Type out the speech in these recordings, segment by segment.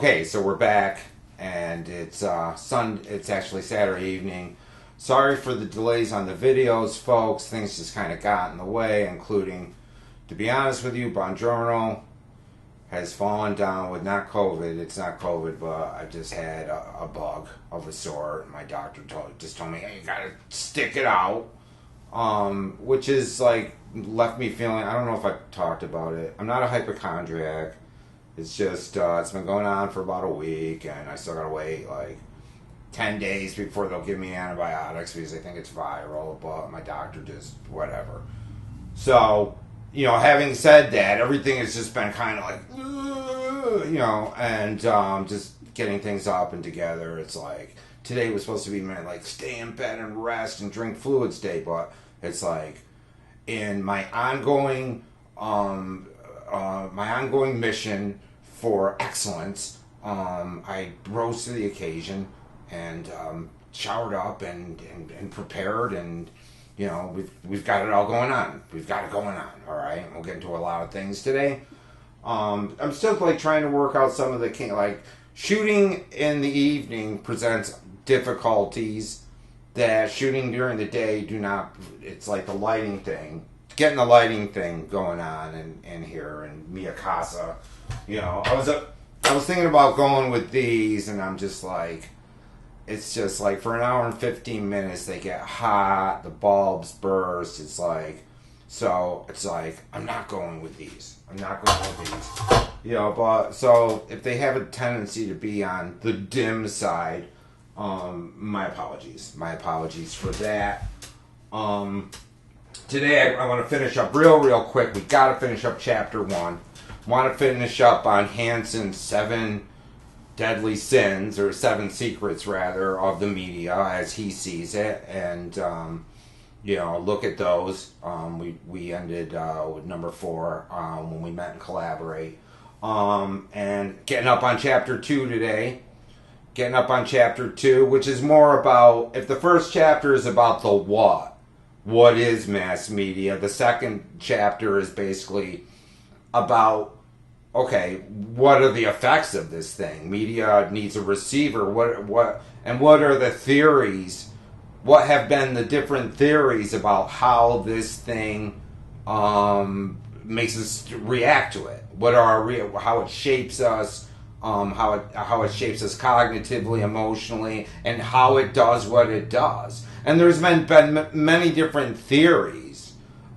Okay, so we're back, and it's It's actually Saturday evening. Sorry for the delays on the videos, folks. Things just kind of got in the way, including, to be honest with you, Buongiorno has fallen down with not COVID. It's not COVID, but I just had a bug of a sort. My doctor just told me, hey, you gotta stick it out, which is like left me feeling. I don't know if I've talked about it. I'm not a hypochondriac. It's just, it's been going on for about a week, and I still gotta wait like 10 days before they'll give me antibiotics because they think it's viral, but my doctor just, whatever. So, having said that, everything has just been kind of like, and just getting things up and together. It's like, today was supposed to be meant like stay in bed and rest and drink fluids day, but it's like, in my ongoing mission for excellence, I rose to the occasion and showered up and prepared, and we've got it all going on. We've got it going on. All right, we'll get into a lot of things today. I'm still trying to work out some of the shooting in the evening presents difficulties that shooting during the day do not. It's like the lighting thing. Getting the lighting thing going on in here and Miyakasa. I was thinking about going with these, and I'm just like, it's just like for an hour and 15 minutes they get hot, the bulbs burst. It's like I'm not going with these. But so if they have a tendency to be on the dim side, my apologies. My apologies for that. Today I want to finish up real quick. We got to finish up chapter 1. Want to finish up on Hansen's 7 deadly sins, or 7 secrets rather, of the media as he sees it, and look at those. We ended with number 4 when we met and collaborate, and getting up on chapter 2 today. Getting up on chapter 2, which is more about, if the first chapter is about the what is mass media? The second chapter is basically about, okay, what are the effects of this thing? Media needs a receiver. What are the theories? What have been the different theories about how this thing makes us react to it? How it shapes us? How it shapes us cognitively, emotionally, and how it does what it does. And there's been many different theories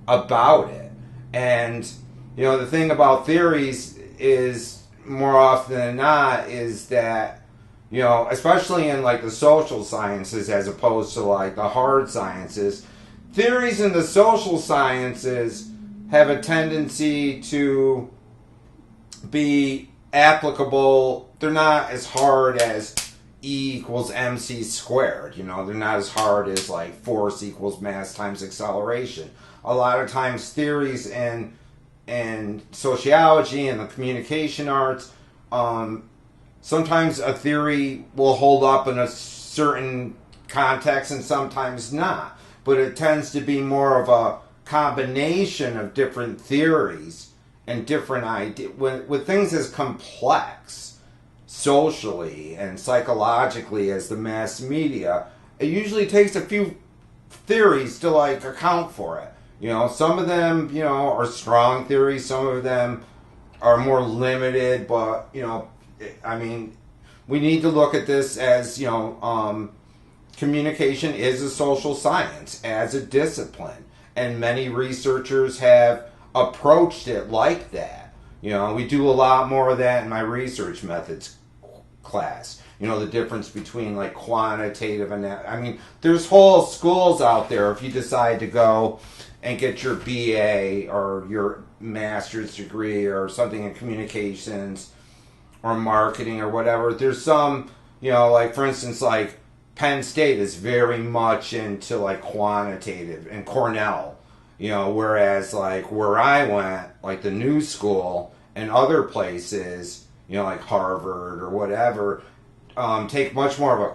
about it. And, the thing about theories is, more often than not, is that, especially in like the social sciences as opposed to like the hard sciences, theories in the social sciences have a tendency to be applicable. They're not as hard as E equals mc squared. They're not as hard as like force equals mass times acceleration. A lot of times theories in sociology and the communication arts, sometimes a theory will hold up in a certain context and sometimes not. But it tends to be more of a combination of different theories and different ideas. With things as complex socially and psychologically as the mass media, it usually takes a few theories to like account for it. Some of them, are strong theories. Some of them are more limited, but, we need to look at this as, communication is a social science, as a discipline. And many researchers have approached it like that. We do a lot more of that in my research methods class. The difference between like quantitative and there's whole schools out there. If you decide to go and get your BA or your master's degree or something in communications or marketing or whatever, there's some, like for instance, like Penn State is very much into like quantitative, and Cornell, whereas like where I went, like the New School and other places, like Harvard or whatever, take much more of a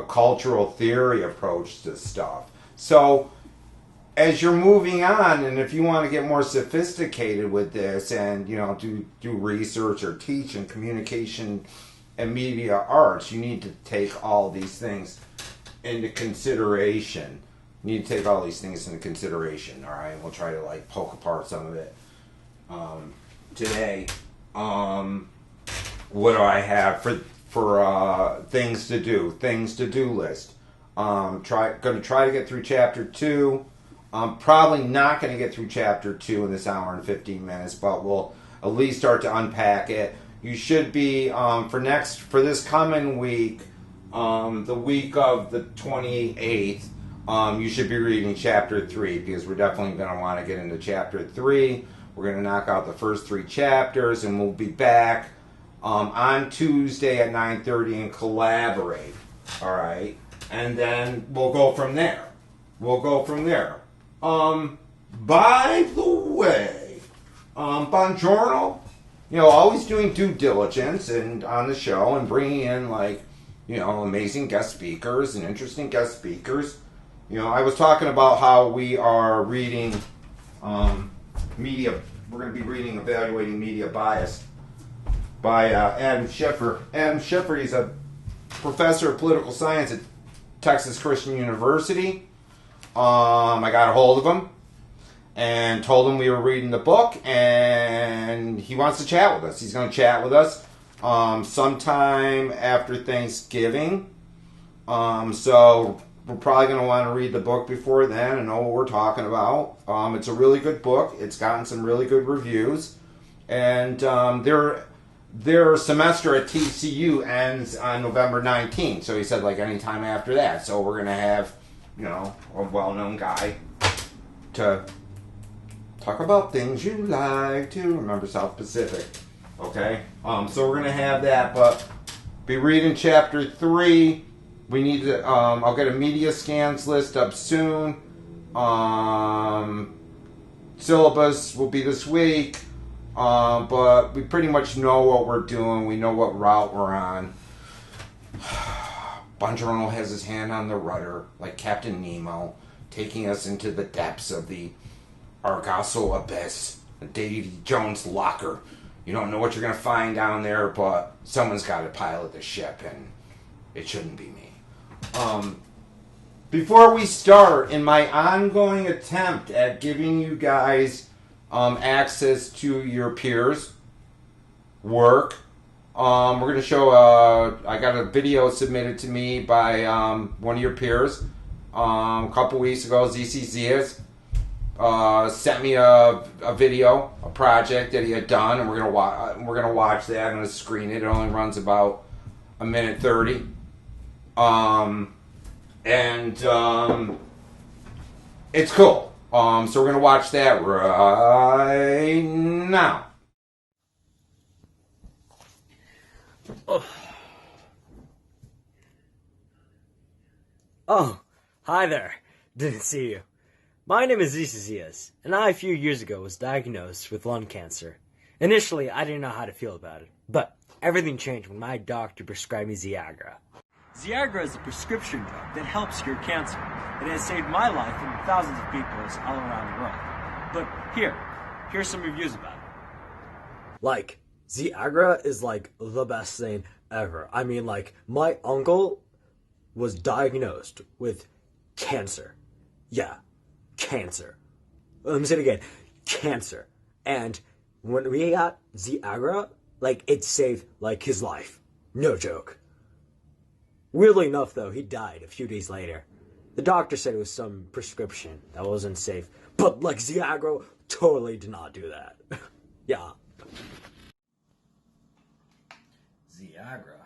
cultural theory approach to stuff. So as you're moving on, and if you want to get more sophisticated with this, and do research or teach in communication and media arts, you need to take all these things into consideration. You need to take all these things into consideration. All right, we'll try to like poke apart some of it today. What do I have for things to do? Things to do list. Going to try to get through chapter 2. I'm probably not going to get through chapter 2 in this hour and 15 minutes, but we'll at least start to unpack it. You should be for this coming week, the week of the 28th. You should be reading chapter 3 because we're definitely going to want to get into chapter 3. We're going to knock out the first 3 chapters, and we'll be back on Tuesday at 9:30 and collaborate. All right, and then we'll go from there. By the way, buongiorno. Always doing due diligence and on the show and bringing in amazing guest speakers and interesting guest speakers. I was talking about how we are reading media. We're going to be reading Evaluating Media Bias by Adam Schiffer. Adam Schiffer, he's a professor of political science at Texas Christian University. I got a hold of him and told him we were reading the book, and he wants to chat with us. He's going to chat with us sometime after Thanksgiving. So we're probably going to want to read the book before then and know what we're talking about. It's a really good book. It's gotten some really good reviews. And their semester at TCU ends on November 19th. So he said any time after that. So we're going to have, a well-known guy to talk about things you like to. Remember South Pacific. Okay? So we're going to have that. But be reading chapter 3. We need to, I'll get a media scans list up soon. Syllabus will be this week. But we pretty much know what we're doing. We know what route we're on. Bongiorno has his hand on the rudder, like Captain Nemo, taking us into the depths of the Argasso abyss, Davy Jones' locker. You don't know what you're going to find down there, but someone's got to pilot the ship, and it shouldn't be me. Before we start, in my ongoing attempt at giving you guys access to your peers' work, we're going to show, I got a video submitted to me by one of your peers a couple weeks ago, ZCZias. Sent me a video, a project that he had done, and we're gonna watch that. I'm gonna screen it. It only runs about a minute 30. It's cool. So we're gonna watch that right now. Oh, hi there. Didn't see you. My name is Zizias, and I a few years ago was diagnosed with lung cancer. Initially, I didn't know how to feel about it, but everything changed when my doctor prescribed me Viagra. Viagra is a prescription drug that helps cure cancer. It has saved my life and thousands of people's all around the world. But here's some reviews about it. Viagra is the best thing ever. I mean, my uncle was diagnosed with cancer. Yeah. Cancer. Let me say it again. Cancer. And when we got Viagra, it saved, his life. No joke. Weirdly enough, though, he died a few days later. The doctor said it was some prescription that wasn't safe. But, Viagra totally did not do that. Yeah. Viagra.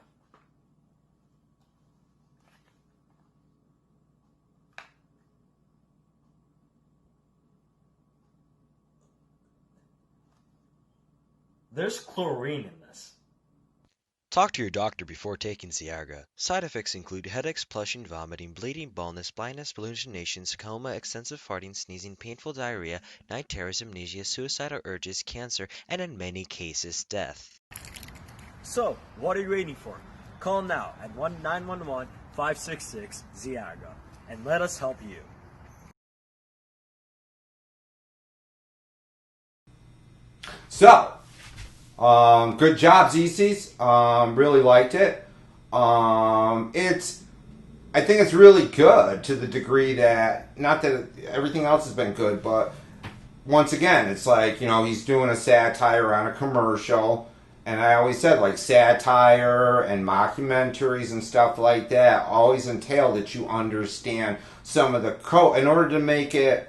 There's chlorine in this. Talk to your doctor before taking Viagra. Side effects include headaches, flushing, vomiting, bleeding, baldness, blindness, hallucinations, coma, excessive farting, sneezing, painful diarrhea, night terrors, amnesia, suicidal urges, cancer, and in many cases, death. So, what are you waiting for? Call now at 1-911-566-ZIAGA and let us help you. So, good job, ZCs. Really liked it. I think it's really good to the degree that, not that everything else has been good, but once again, it's like, he's doing a satire on a commercial. And I always said, like, satire and mockumentaries and stuff like that always entail that you understand some of the code. In order to make it,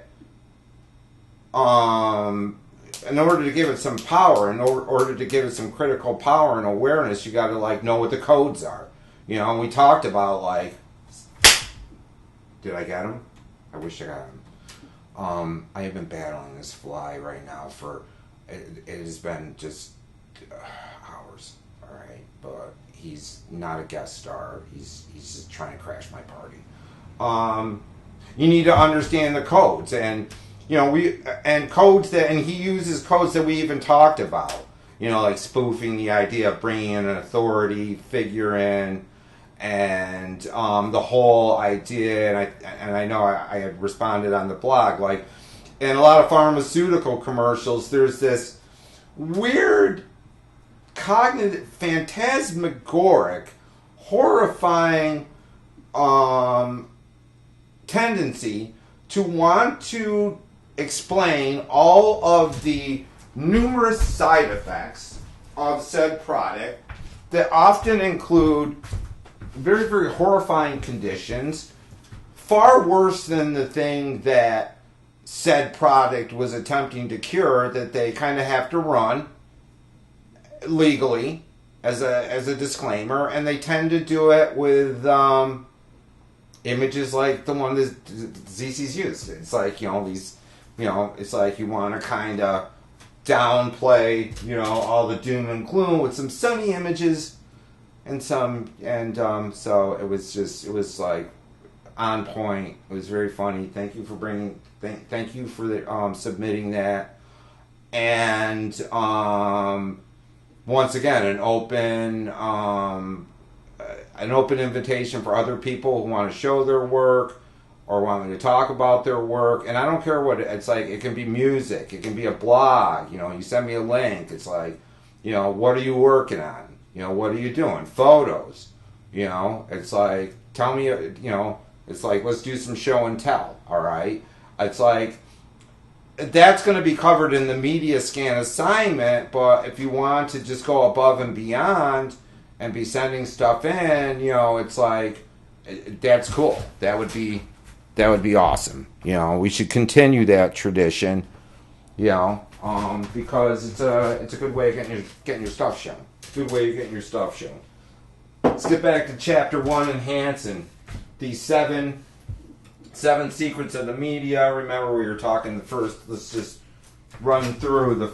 in order to give it some power, in order to give it some critical power and awareness, you got to, like, know what the codes are. And we talked about, like, did I get him? I wish I got him. I have been battling this fly right now for, it has been just hours, all right? But he's not a guest star. He's just trying to crash my party. You need to understand the codes, and codes that, and he uses codes that we even talked about. Like spoofing the idea of bringing in an authority figure in, and the whole idea, and I know I had responded on the blog, like in a lot of pharmaceutical commercials, there's this weird, cognitive, phantasmagoric, horrifying tendency to want to explain all of the numerous side effects of said product that often include very, very horrifying conditions, far worse than the thing that said product was attempting to cure, that they kind of have to run legally as a disclaimer, and they tend to do it with images like the one that ZC's used. It's like, these, it's like you want to kind of downplay, all the doom and gloom with some sunny images and so it was like on point. It was very funny. Thank you for thank you for submitting that. And once again, an open invitation for other people who want to show their work or want me to talk about their work. And I don't care what it's like. It can be music. It can be a blog. You send me a link. It's like, what are you working on? What are you doing? Photos. It's like, tell me, it's like, let's do some show and tell. All right. It's like, that's going to be covered in the media scan assignment. But if you want to just go above and beyond and be sending stuff in, it's like, that's cool. That would be awesome. We should continue that tradition, because it's a good way of getting your stuff shown. Good way of getting your stuff shown. Let's get back to chapter 1 in Hansen. These seven secrets of the media. Remember, we were talking the first. Let's just run through the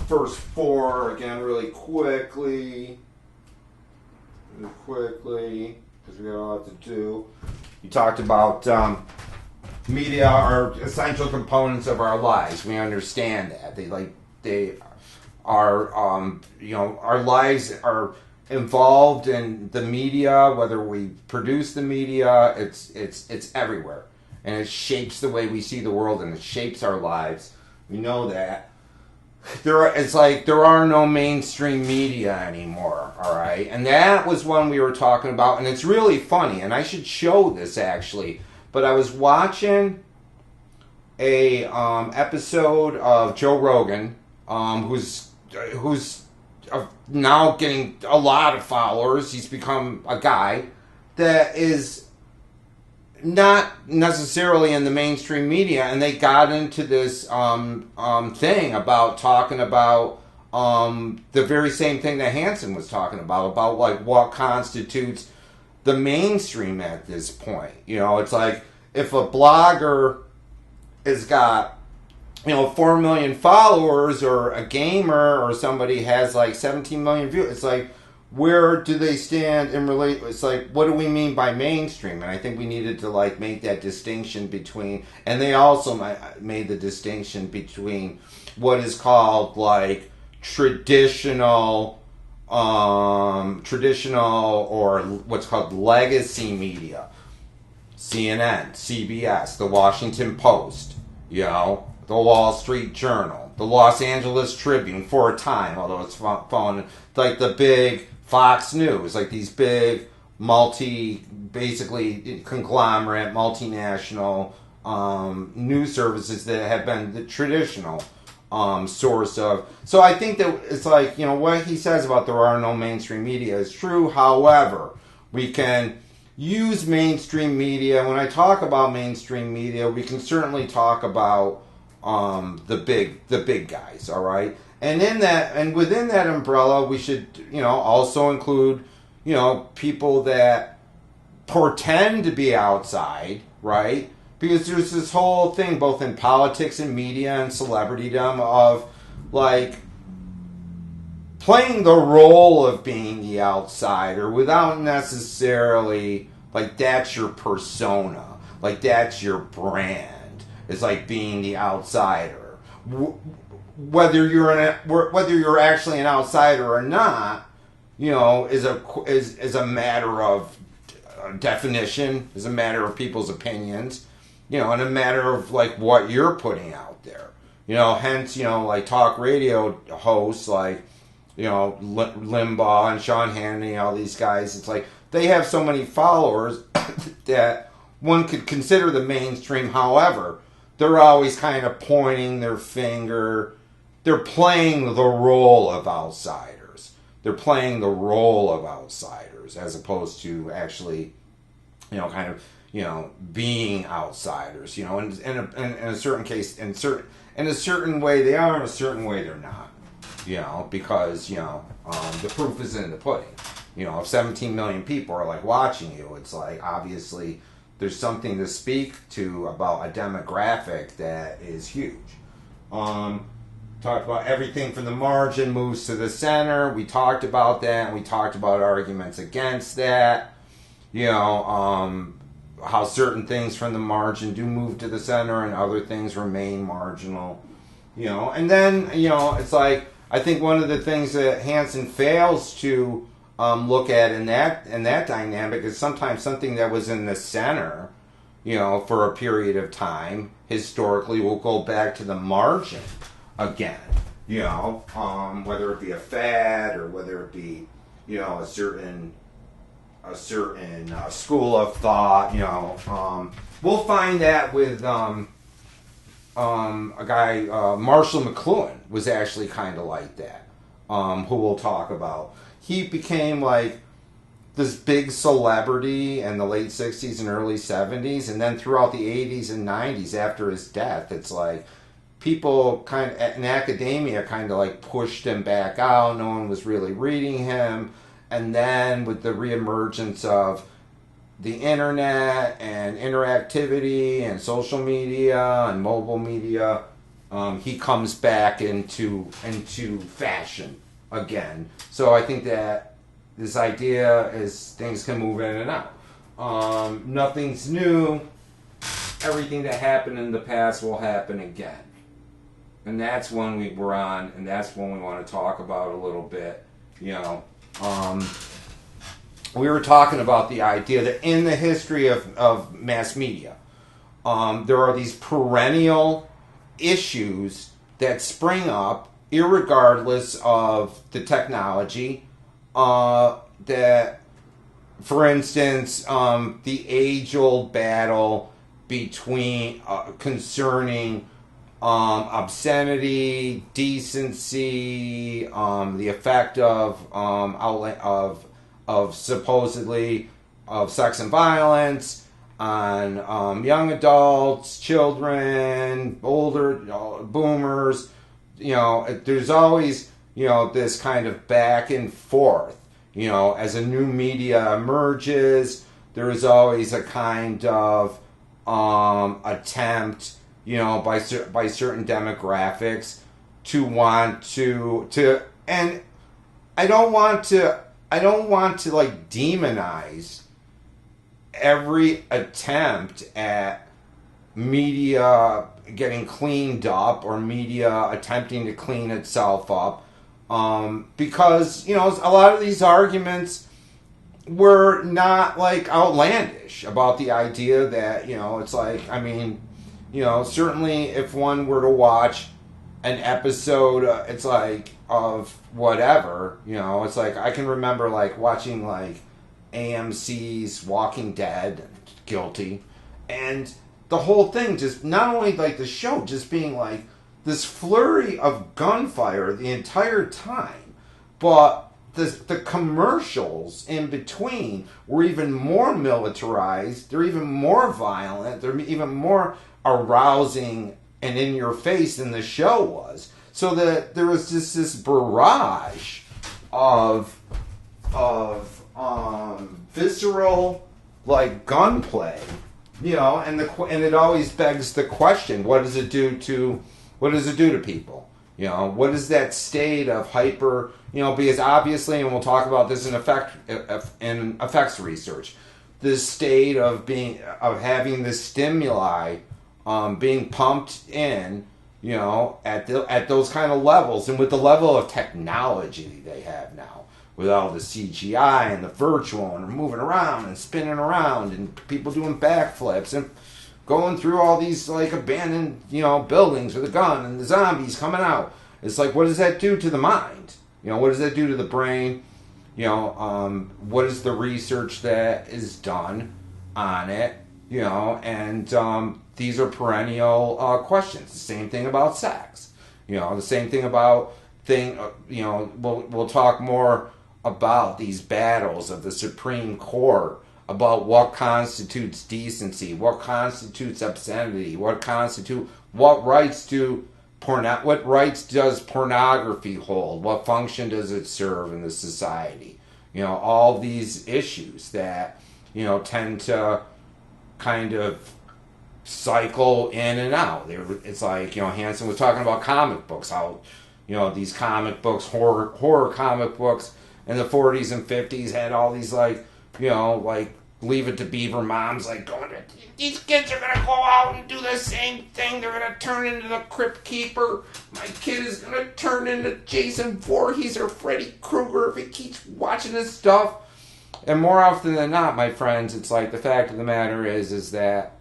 first 4 again really quickly. Because we got a lot to do. You talked about media are essential components of our lives. We understand that they are our lives are involved in the media. Whether we produce the media, it's everywhere, and it shapes the way we see the world, and it shapes our lives. We know that. There are no mainstream media anymore, all right? And that was one we were talking about, and it's really funny, and I should show this actually, but I was watching a episode of Joe Rogan, who's now getting a lot of followers. He's become a guy that is not necessarily in the mainstream media, and they got into this thing about talking about the very same thing that Hansen was talking about like what constitutes the mainstream at this point. It's like if a blogger has got 4 million followers, or a gamer or somebody has like 17 million views, it's like, where do they stand in relation? It's like, what do we mean by mainstream? And I think we needed to like make that distinction between, and they also made the distinction between what is called like traditional or what's called legacy media. CNN, CBS, the Washington Post, the Wall Street Journal, the Los Angeles Tribune for a time, although it's fallen, like the big Fox News, like these big basically conglomerate, multinational news services that have been the traditional source of. So I think that it's like, what he says about there are no mainstream media is true. However, we can use mainstream media. When I talk about mainstream media, we can certainly talk about the big guys, all right? And within that umbrella, we should, also include, people that pretend to be outside, right? Because there's this whole thing, both in politics and media and celebritydom, of like playing the role of being the outsider without necessarily, like, that's your persona, like that's your brand. It's like being the outsider. Whether you're actually an outsider or not, is a matter of definition, is a matter of people's opinions, and a matter of like what you're putting out there. Hence, like talk radio hosts like, Limbaugh and Sean Hannity, all these guys. It's like they have so many followers that one could consider the mainstream. However, they're always kind of pointing their finger. They're playing the role of outsiders. They're playing the role of outsiders as opposed to actually, kind of, being outsiders. In a certain case, in a certain way they are, in a certain way they're not. Because the proof is in the pudding. If 17 million people are like watching you, it's like obviously there's something to speak to about a demographic that is huge. Talked about everything from the margin moves to the center. We talked about that. We talked about arguments against that. How certain things from the margin do move to the center and other things remain marginal. And then, it's like, I think one of the things that Hansen fails to look at in that dynamic is sometimes something that was in the center, for a period of time, historically will go back to the margin again, whether it be a fad or whether it be, a certain school of thought. We'll find that with a guy, Marshall McLuhan was actually kind of like that, who we'll talk about. He became like this big celebrity in the late 60s and early 70s, and then throughout the 80s and 90s after his death, it's like people kind of in academia kind of like pushed him back out. No one was really reading him. And then with the reemergence of the internet and interactivity and social media and mobile media, he comes back into fashion again. So I think that this idea is things can move in and out. Nothing's new. Everything that happened in the past will happen again. And that's when we're on, and that's when we want to talk about a little bit, we were talking about the idea that in the history of mass media, there are these perennial issues that spring up irregardless of the technology. That, for instance, the age-old battle between concerning obscenity, decency, the effect of supposedly of sex and violence on young adults, children, older boomers. There's always this kind of back and forth. As a new media emerges, there is always a kind of attempt, by certain demographics to want to, and I don't want to like demonize every attempt at media getting cleaned up or media attempting to clean itself up, because a lot of these arguments were not like outlandish about the idea that it's like, certainly if one were to watch an episode, it's like of whatever, it's like I can remember like watching like AMC's Walking Dead, Guilty, and the whole thing just not only like the show just being like this flurry of gunfire the entire time, but the commercials in between were even more militarized. They're even more violent. They're even more arousing and in your face than the show was. So that there was just this barrage of visceral like gunplay, and it always begs the question: what does it do to people? What is that state of hyper? Because obviously, and we'll talk about this in effects research, this state of having this stimuli being pumped in, at those kind of levels, and with the level of technology they have now, with all the CGI and the virtual and moving around and spinning around and people doing backflips and going through all these like abandoned, buildings with a gun and the zombies coming out. It's like, what does that do to the mind? What does that do to the brain? What is the research that is done on it? And these are perennial questions. The same thing about sex. The same thing about we'll talk more about these battles of the Supreme Court about what constitutes decency, what constitutes obscenity, what rights does pornography hold, what function does it serve in the society? All these issues that tend to kind of cycle in and out. It's like, Hansen was talking about comic books, how these comic books, horror comic books in the 40s and 50s had all these like Leave It to Beaver moms like going to, these kids are gonna go out and do the same thing. They're gonna turn into the Crypt Keeper. My kid is gonna turn into Jason Voorhees or Freddy Krueger if he keeps watching this stuff. And more often than not, my friends, it's like the fact of the matter is that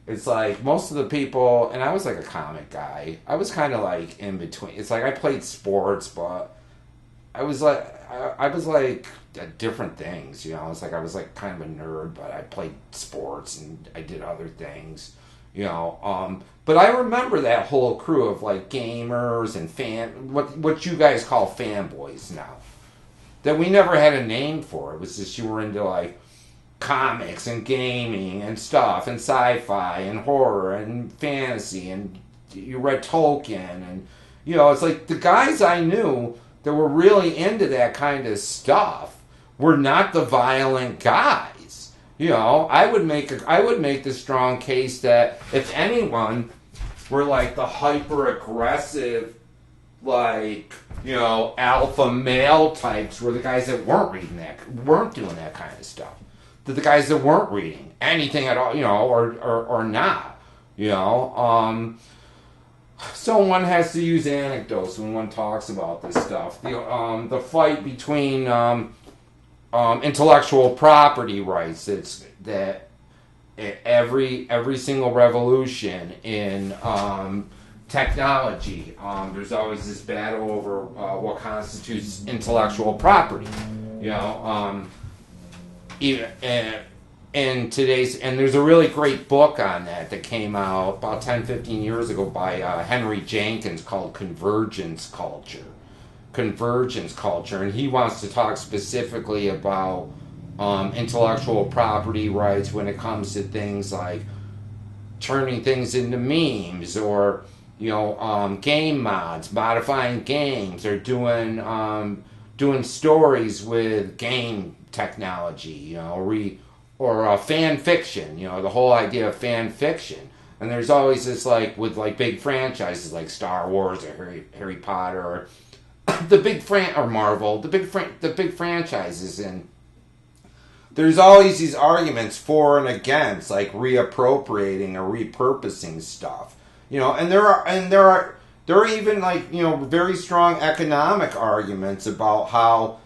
it's like most of the people, and I was like a comic guy. I was kind of like in between. It's like I played sports, but I was like different things. I was like kind of a nerd, but I played sports and I did other things. But I remember that whole crew of like gamers and what you guys call fanboys now. That we never had a name for. It was just you were into like comics and gaming and stuff and sci-fi and horror and fantasy and you read Tolkien and it's like the guys I knew that were really into that kind of stuff were not the violent guys. I would make the strong case that if anyone were like the hyper aggressive, like alpha male types, were the guys that weren't doing that kind of stuff. That the guys that weren't reading anything at all, or not, So one has to use anecdotes when one talks about this stuff. The fight between intellectual property rights. It's that every single revolution in technology, there's always this battle over what constitutes intellectual property. In today's, and there's a really great book on that came out about 10, 15 years ago by Henry Jenkins called Convergence Culture, and he wants to talk specifically about intellectual property rights when it comes to things like turning things into memes or game mods, modifying games, or doing stories with game technology, or fan fiction, the whole idea of fan fiction. And there's always this with big franchises like Star Wars or Harry Potter or or Marvel, the big franchises, and there's always these arguments for and against, like reappropriating or repurposing stuff, and there are even very strong economic arguments about how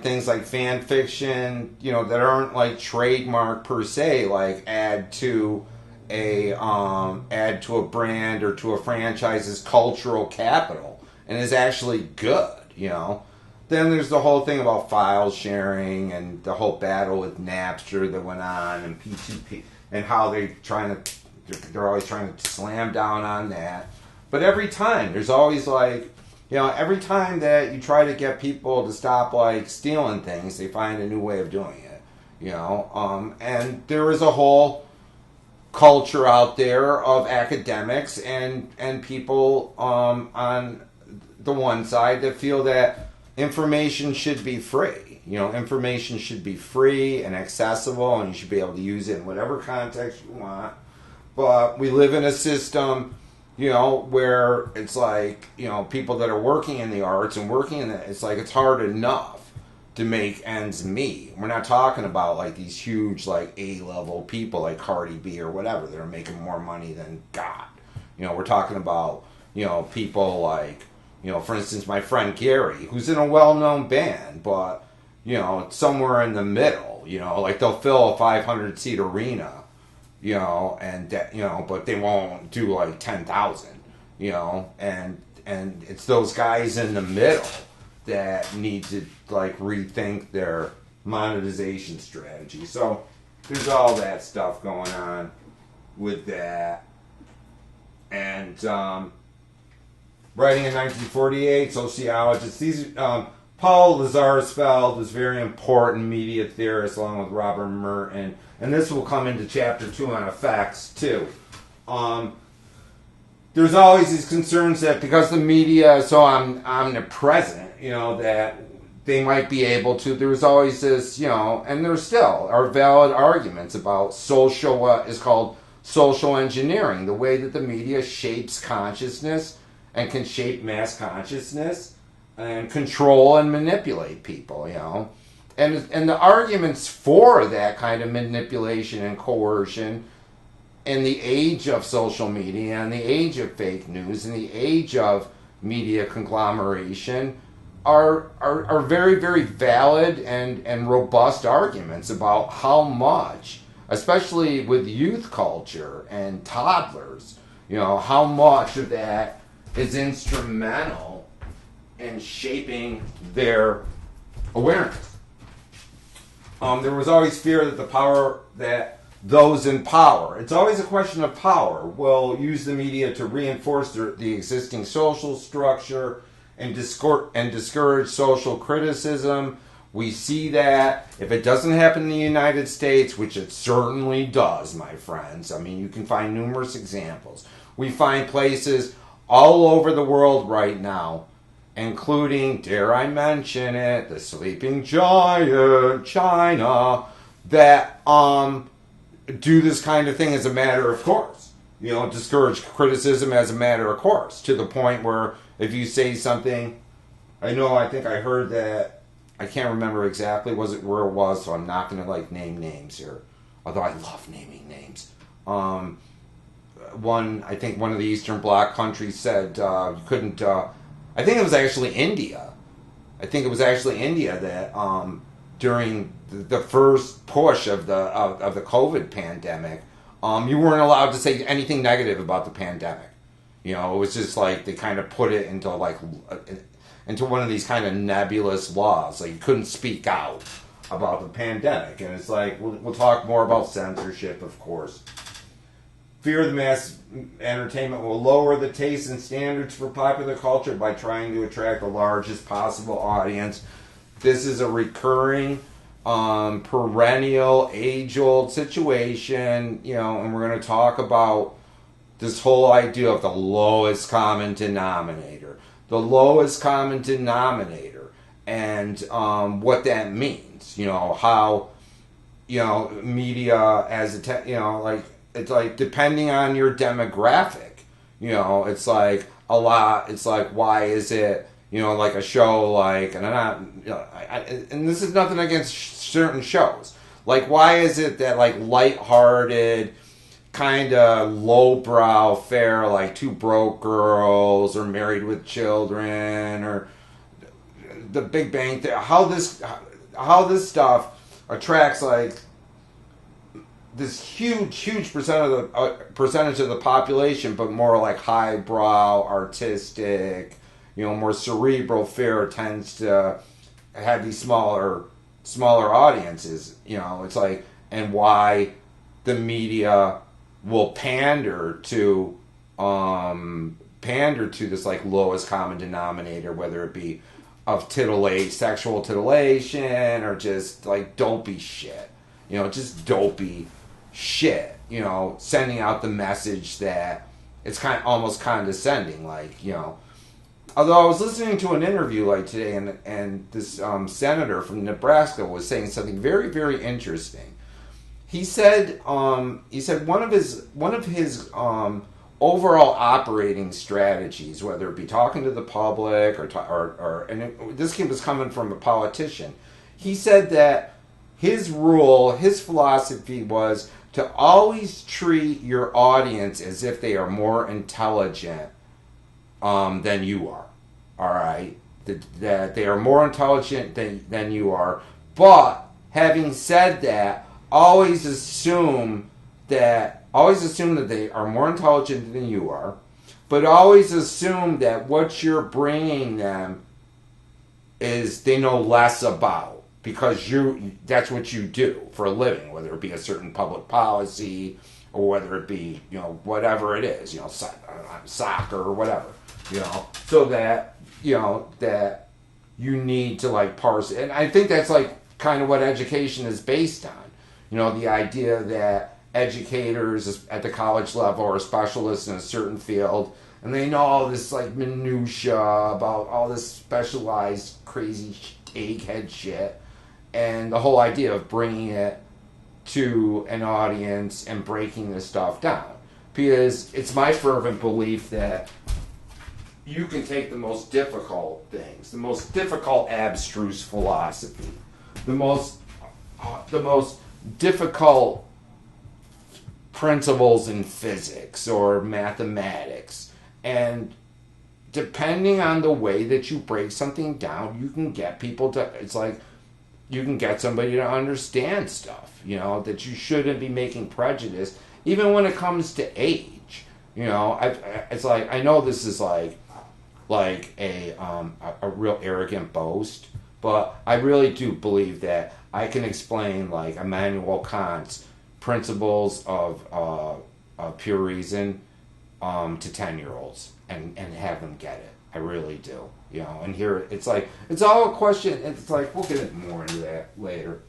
things like fan fiction, that aren't trademark per se, add to add to a brand or to a franchise's cultural capital and is actually good, you know. Then there's the whole thing about file sharing and the whole battle with Napster that went on and P2P and how they're always trying to slam down on that. But every time there's always like, you know, every time that you try to get people to stop like stealing things, they find a new way of doing it, you know. And there is a whole culture out there of academics and people on the one side that feel that information should be free. You know, information should be free and accessible, and you should be able to use it in whatever context you want. But we live in a system, you know, where it's like, you know, people that are working in the arts and working in it, it's like it's hard enough to make ends meet. We're not talking about like these huge like A-level people like Cardi B or whatever that are making more money than God. You know, we're talking about, you know, people like, you know, for instance, my friend Gary, who's in a well-known band, but, you know, somewhere in the middle, you know, like they'll fill a 500-seat arena, you know, and, you know, but they won't do like 10,000, you know, and it's those guys in the middle that need to like rethink their monetization strategy. So there's all that stuff going on with that. And, writing in 1948, sociologists. Paul Lazarsfeld was a very important media theorist, along with Robert Merton, and this will come into chapter 2 on effects too. There's always these concerns that because the media is so omnipresent, you know, that they might be able to. There's always this, you know, and there still are valid arguments about what is called social engineering, the way that the media shapes consciousness and can shape mass consciousness and control and manipulate people, you know. And the arguments for that kind of manipulation and coercion in the age of social media and the age of fake news and the age of media conglomeration are very, very valid and robust arguments about how much, especially with youth culture and toddlers, you know, how much of that is instrumental in shaping their awareness. There was always fear that those in power, it's always a question of power, will use the media to reinforce the existing social structure and discourage social criticism. We see that if it doesn't happen in the United States, which it certainly does, my friends. I mean, you can find numerous examples. We find places all over the world right now, including, dare I mention it, the sleeping giant, China, that do this kind of thing as a matter of course. You know, discourage criticism as a matter of course, to the point where if you say something, I think I heard that, I can't remember exactly where it was, so I'm not going to like name names here, although I love naming names. I think one of the Eastern Bloc countries said you couldn't. I think it was actually India. I think it was actually India that during the first push of the COVID pandemic, you weren't allowed to say anything negative about the pandemic. You know, it was just like they kind of put it into one of these kind of nebulous laws. Like you couldn't speak out about the pandemic, and it's like we'll talk more about censorship, of course. Fear the mass entertainment will lower the tastes and standards for popular culture by trying to attract the largest possible audience. This is a recurring, perennial, age-old situation, you know, and we're going to talk about this whole idea of the lowest common denominator. The lowest common denominator and what that means. You know, how, you know, media as it's like depending on your demographic, you know, it's like a lot. It's like, why is it, you know, like a show like, and I'm not, you know, and this is nothing against certain shows. Like, why is it that like lighthearted, kind of lowbrow fare like Two Broke Girls or Married with Children or The Big Bang Theory, how this stuff attracts like this huge percentage of the population, but more like highbrow, artistic, more cerebral fare tends to have these smaller audiences. It's like, and why the media will pander to this like lowest common denominator, whether it be of sexual titillation, or just like dopey shit. Just dopey shit. Sending out the message that it's almost condescending, like, Although I was listening to an interview like today, and this senator from Nebraska was saying something very, very interesting. He said one of his overall operating strategies, whether it be talking to the public this was coming from a politician. He said that his philosophy was to always treat your audience as if they are more intelligent than you are. All right, that they are more intelligent than you are. But having said that, always assume that they are more intelligent than you are, but always assume that what you're bringing them is they know less about, because that's what you do for a living, whether it be a certain public policy or whether it be whatever it is, soccer or whatever, so that that you need to like parse it. And I think that's like kind of what education is based on. The idea that educators at the college level are specialists in a certain field, and they know all this like minutia about all this specialized crazy egghead shit, and the whole idea of bringing it to an audience and breaking this stuff down. Because it's my fervent belief that you can take the most difficult things, the most difficult abstruse philosophy, the most difficult principles in physics or mathematics, and depending on the way that you break something down, you can get people to, it's like you can get somebody to understand stuff, that you shouldn't be making prejudice, even when it comes to age. It's like, I know this is like a real arrogant boast, but I really do believe that I can explain like Immanuel Kant's principles of pure reason to 10-year-olds and have them get it. I really do. And here it's like, it's all a question. It's like, we'll get more into that later.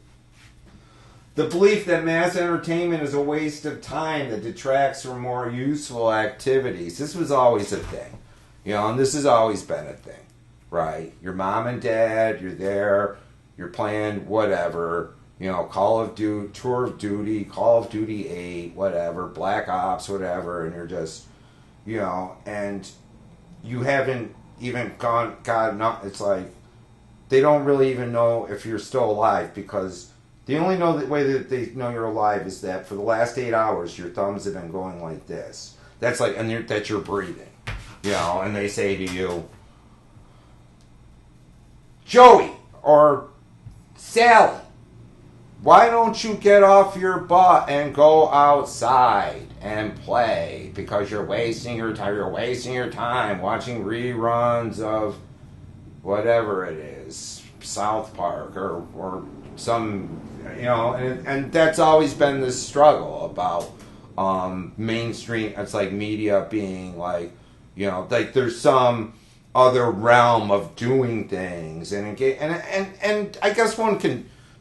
The belief that mass entertainment is a waste of time that detracts from more useful activities. This was always a thing. And this has always been a thing, right? Your mom and dad, you're there, you're playing whatever, Call of Duty, Tour of Duty, Call of Duty 8, whatever, Black Ops, whatever, and you're just, and you haven't even gotten up. It's like, they don't really even know if you're still alive, because the only way that they know you're alive is that for the last 8 hours, your thumbs have been going like this. That's like, and that you're breathing. And they say to you, Joey or Sally, why don't you get off your butt and go outside and play? Because you're wasting your time. You're wasting your time watching reruns of whatever it is, South Park or some, and that's always been this struggle about mainstream. It's like media being like, like there's some other realm of doing things, and I guess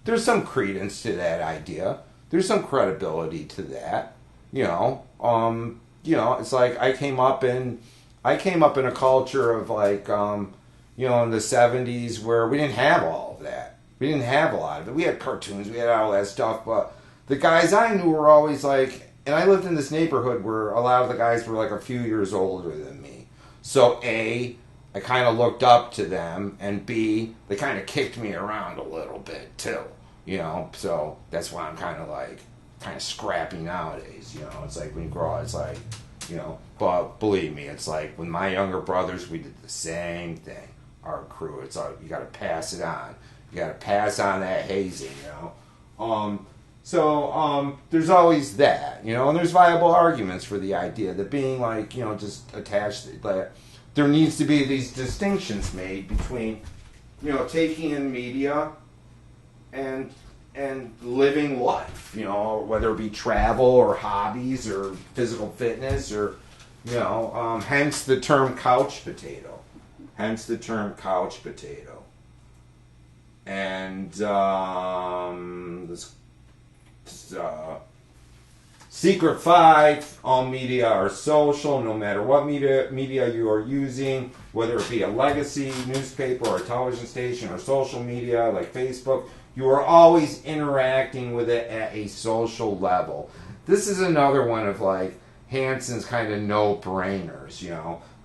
there's some credence to that idea. There's some credibility to that. It's like I came up in a culture of like, in the 70s where we didn't have all of that. We didn't have a lot of it. We had cartoons, we had all that stuff, but the guys I knew were always like, and I lived in this neighborhood where a lot of the guys were like a few years older than me. So A, I kind of looked up to them, and B, they kind of kicked me around a little bit too, so that's why I'm kind of scrappy nowadays, it's like when you grow up, it's like, but believe me, it's like when my younger brothers, we did the same thing, our crew, it's like, you got to pass it on, you got to pass on that hazing, So there's always that, and there's viable arguments for the idea that being like, just attached, that there needs to be these distinctions made between, taking in media and living life, whether it be travel or hobbies or physical fitness or, hence the term couch potato. Hence the term couch potato. And this Secret 5, all media are social, no matter what media you are using, whether it be a legacy newspaper or a television station or social media like Facebook, you are always interacting with it at a social level. This is another one of like Hansen's kind of no-brainers,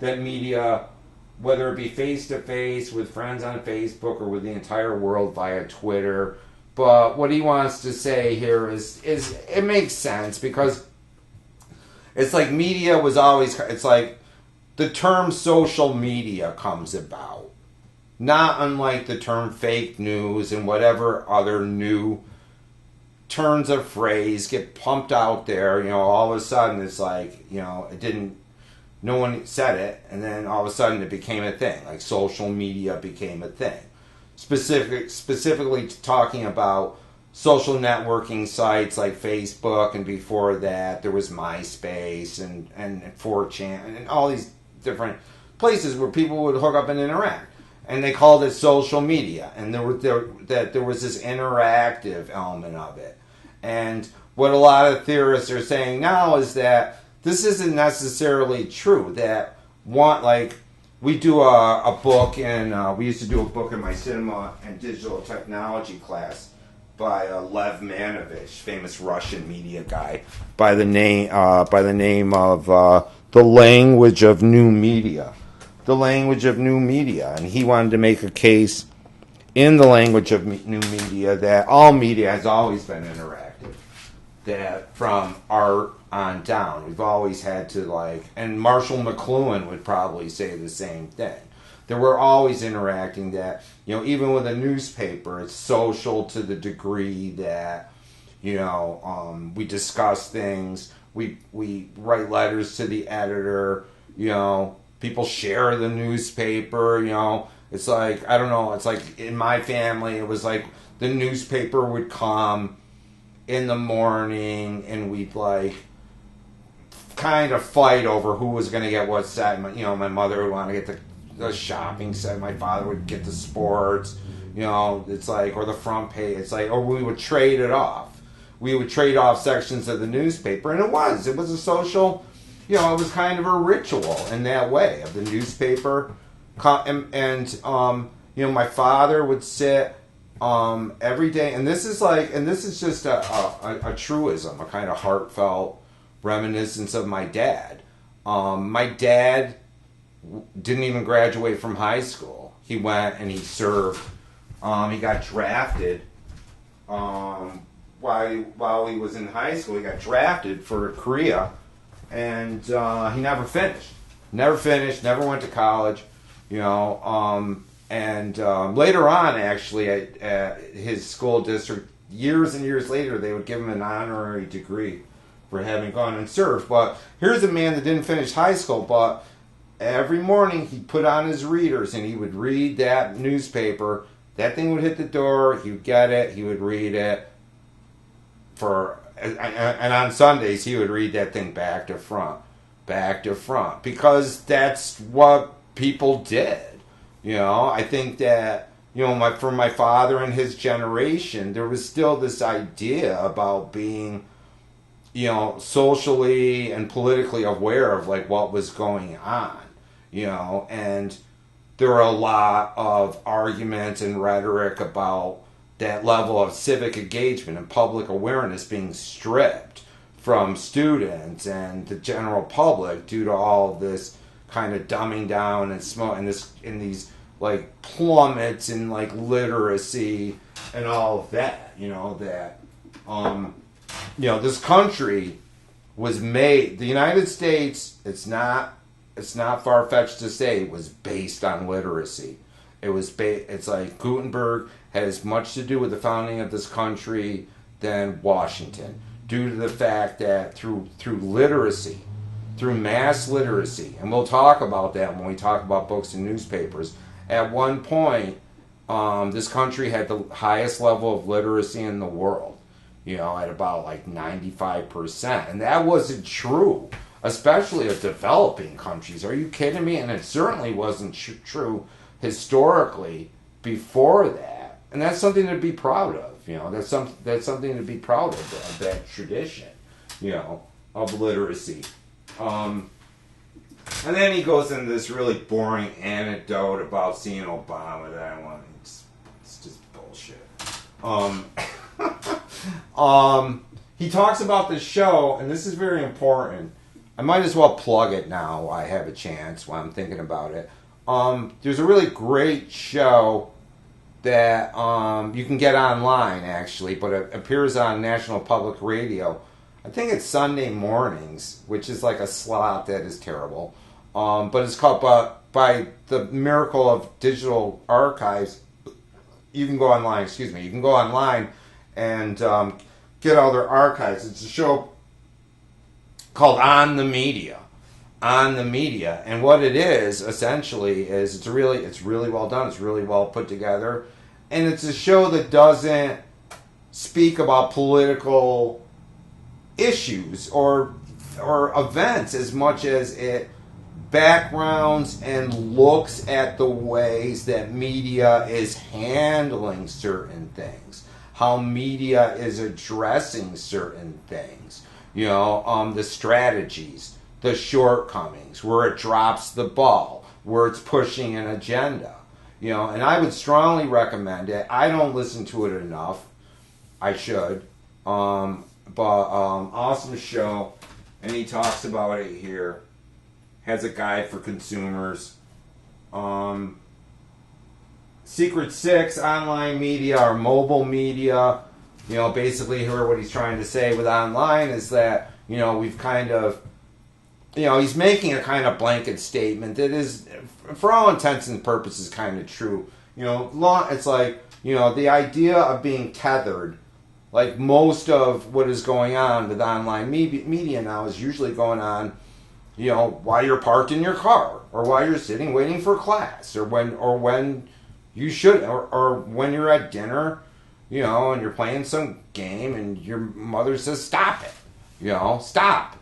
that media, whether it be face-to-face with friends on Facebook or with the entire world via Twitter. But what he wants to say here is it makes sense because it's like media was always, it's like the term social media comes about. Not unlike the term fake news and whatever other new turns of phrase get pumped out there, all of a sudden it's like, it didn't, no one said it, and then all of a sudden it became a thing. Like social media became a thing. Specifically talking about social networking sites like Facebook, and before that there was MySpace and 4chan and all these different places where people would hook up and interact. And they called it social media, and there was this interactive element of it. And what a lot of theorists are saying now is that this isn't necessarily true. That we do a book, and we used to do a book in my cinema and digital technology class by Lev Manovich, famous Russian media guy, by the name of The Language of New Media. The Language of New Media. And he wanted to make a case in the language of new media that all media has always been interactive. That from art on down, we've always had to and Marshall McLuhan would probably say the same thing. That we're always interacting, that, even with a newspaper, it's social to the degree that, we discuss things, we write letters to the editor, people share the newspaper, it's like, I don't know, it's like in my family, it was like the newspaper would come in the morning and we'd kind of fight over who was going to get what set. My mother would want to get the shopping set, my father would get the sports, it's like, or the front page, it's like, or we would trade it off. We would trade off sections of the newspaper, and it was a social, it was kind of a ritual in that way of the newspaper. And my father would sit every day, and this is just a truism, a kind of heartfelt reminiscence of my dad. My dad didn't even graduate from high school. He went and he served. He got drafted while he was in high school. He got drafted for Korea, and he never finished. Never went to college. And later on, actually, at his school district, years and years later, they would give him an honorary degree for having gone and served. But here's a man that didn't finish high school, but every morning he'd put on his readers and he would read that newspaper. That thing would hit the door, he would get it, he would read it. And on Sundays, he would read that thing back to front, because that's what people did. I think that, for my father and his generation, there was still this idea about being, socially and politically aware of what was going on, and there were a lot of arguments and rhetoric about that level of civic engagement and public awareness being stripped from students and the general public due to all of this kind of dumbing down and smoke and these plummets in literacy and all of that. This country was made. The United States. It's not far-fetched to say it was based on literacy. It's like Gutenberg had as much to do with the founding of this country than Washington, due to the fact that through literacy, through mass literacy, and we'll talk about that when we talk about books and newspapers. At one point, this country had the highest level of literacy in the world, at about like 95%. And that wasn't true, especially of developing countries. Are you kidding me? And it certainly wasn't true historically before that. And that's something to be proud of. That's something to be proud of that tradition, of literacy. And then he goes into this really boring anecdote about seeing Obama that I want. It's just bullshit. He talks about the show, and this is very important. I might as well plug it now while I have a chance, while I'm thinking about it. There's a really great show that you can get online, actually, but it appears on National Public Radio. I think it's Sunday mornings, which is like a slot that is terrible. But it's called by the miracle of digital archives. You can go online. You can go online and get all their archives. It's a show called On the Media. On the Media, and what it is essentially is it's really well done. It's really well put together, and it's a show that doesn't speak about political issues or events as much as it backgrounds and looks at the ways that media is handling certain things, how media is addressing certain things, the strategies, the shortcomings, where it drops the ball, where it's pushing an agenda, and I would strongly recommend it. I don't listen to it enough. I should. But awesome show, and he talks about it here. Has a guide for consumers. Secret Six, online media or mobile media. Basically here what he's trying to say with online is that, we've kind of, he's making a kind of blanket statement that is, for all intents and purposes, kind of true. It's like, the idea of being tethered. Like most of what is going on with online media now is usually going on, while you're parked in your car, or while you're sitting waiting for class, or when you should, or when you're at dinner, and you're playing some game, and your mother says, "Stop it," stop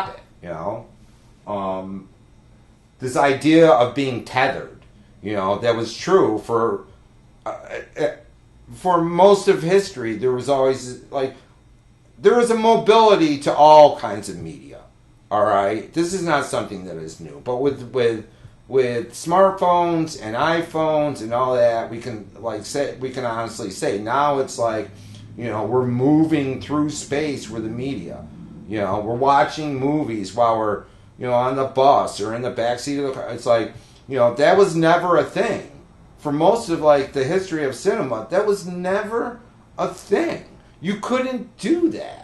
it, This idea of being tethered, that was true for most of history. There was always there was a mobility to all kinds of media. All right, this is not something that is new, but with smartphones and iPhones and all that, we can honestly say now it's like, we're moving through space with the media. We're watching movies while we're on the bus or in the backseat of the car. It's like, that was never a thing. For most of the history of cinema, that was never a thing. You couldn't do that.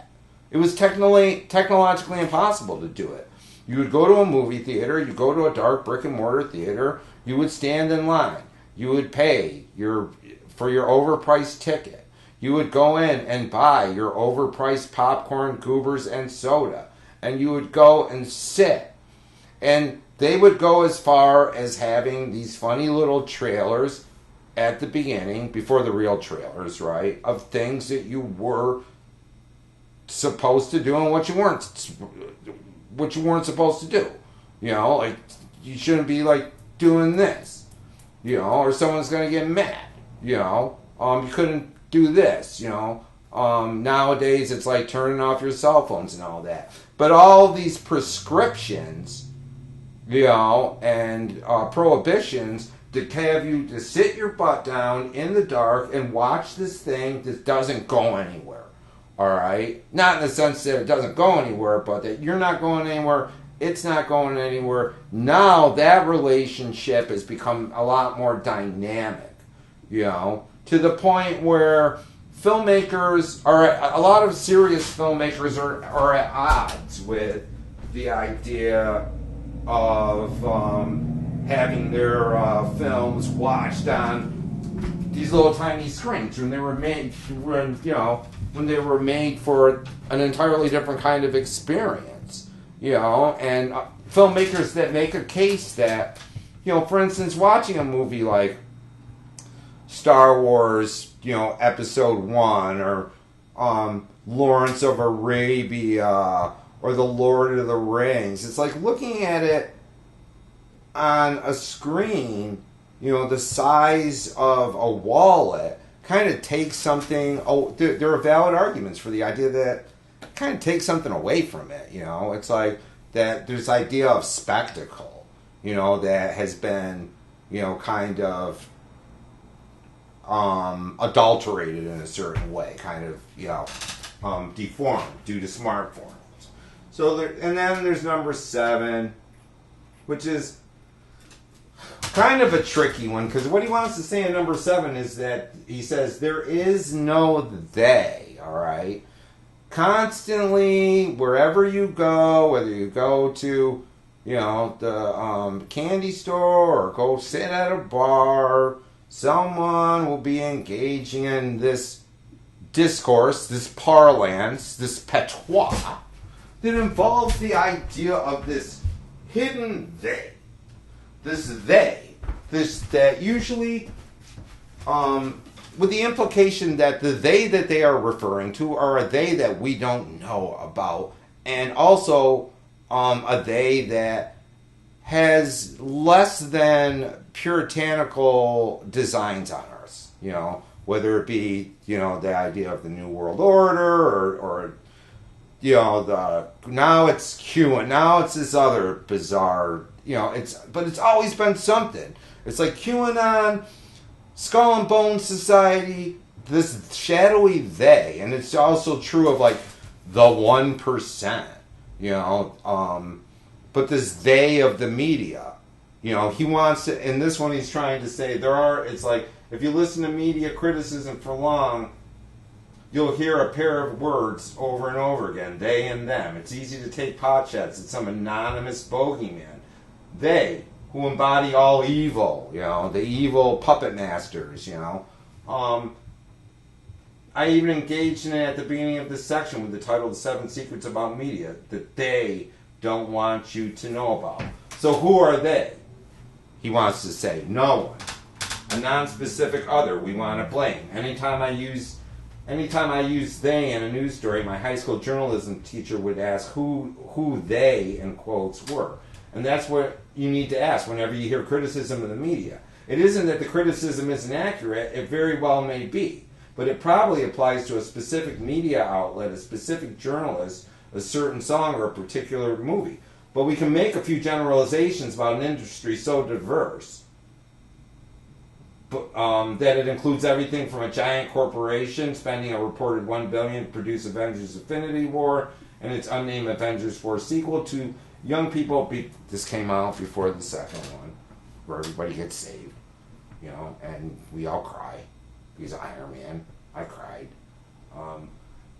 It was technologically impossible to do it. You would go to a movie theater, you go to a dark brick and mortar theater, you would stand in line, you would pay for your overpriced ticket. You would go in and buy your overpriced popcorn, goobers, and soda, and you would go and sit. And they would go as far as having these funny little trailers at the beginning, before the real trailers, right, of things that you were supposed to do and what you weren't supposed to do. You shouldn't be doing this, or someone's going to get mad. You couldn't do this. Nowadays it's like turning off your cell phones and all that. But all these prescriptions, and prohibitions to have you to sit your butt down in the dark and watch this thing that doesn't go anywhere. All right? Not in the sense that it doesn't go anywhere, but that you're not going anywhere, it's not going anywhere. Now that relationship has become a lot more dynamic, to the point where filmmakers a lot of serious filmmakers are at odds with the idea of having their films watched on these little tiny screens when they were made, when they were made for an entirely different kind of experience, and filmmakers that make a case that, for instance, watching a movie like Star Wars, Episode 1, or Lawrence of Arabia, or The Lord of the Rings. It's like looking at it on a screen, the size of a wallet, kind of takes something. There are valid arguments for the idea that kind of takes something away from it. It's like that there's idea of spectacle, that has been, kind of adulterated in a certain way, kind of, deformed due to smartphones. So and then there's number 7, which is kind of a tricky one, because what he wants to say in number 7 is that he says there is no they, all right? Constantly, wherever you go, whether you go to, the candy store or go sit at a bar, someone will be engaging in this discourse, this parlance, this patois, that involves the idea of this hidden they. That usually, with the implication that the they that they are referring to are a they that we don't know about, and also a they that has less than puritanical designs on us, whether it be, the idea of the New World Order or now it's QAnon, now it's this other bizarre, but it's always been something. It's like QAnon, Skull and Bones Society, this shadowy they, and it's also true of like the 1%, but this they of the media, he wants to, in this one he's trying to say it's like, if you listen to media criticism for long, you'll hear a pair of words over and over again, they and them. It's easy to take pot shots at some anonymous bogeyman. They, who embody all evil, the evil puppet masters, I even engaged in it at the beginning of this section with the title, The 7 Secrets About Media, that they don't want you to know about. So who are they? He wants to say, no one. A non-specific other we want to blame. Anytime I use they in a news story, my high school journalism teacher would ask who they, in quotes, were. And that's what you need to ask whenever you hear criticism of the media. It isn't that the criticism isn't accurate, it very well may be. But it probably applies to a specific media outlet, a specific journalist, a certain song, or a particular movie. But we can make a few generalizations about an industry so diverse that it includes everything from a giant corporation spending a reported $1 billion to produce Avengers Infinity War and its unnamed Avengers 4 sequel to young people. This came out before the second one, where everybody gets saved, and we all cry. Because Iron Man, I cried.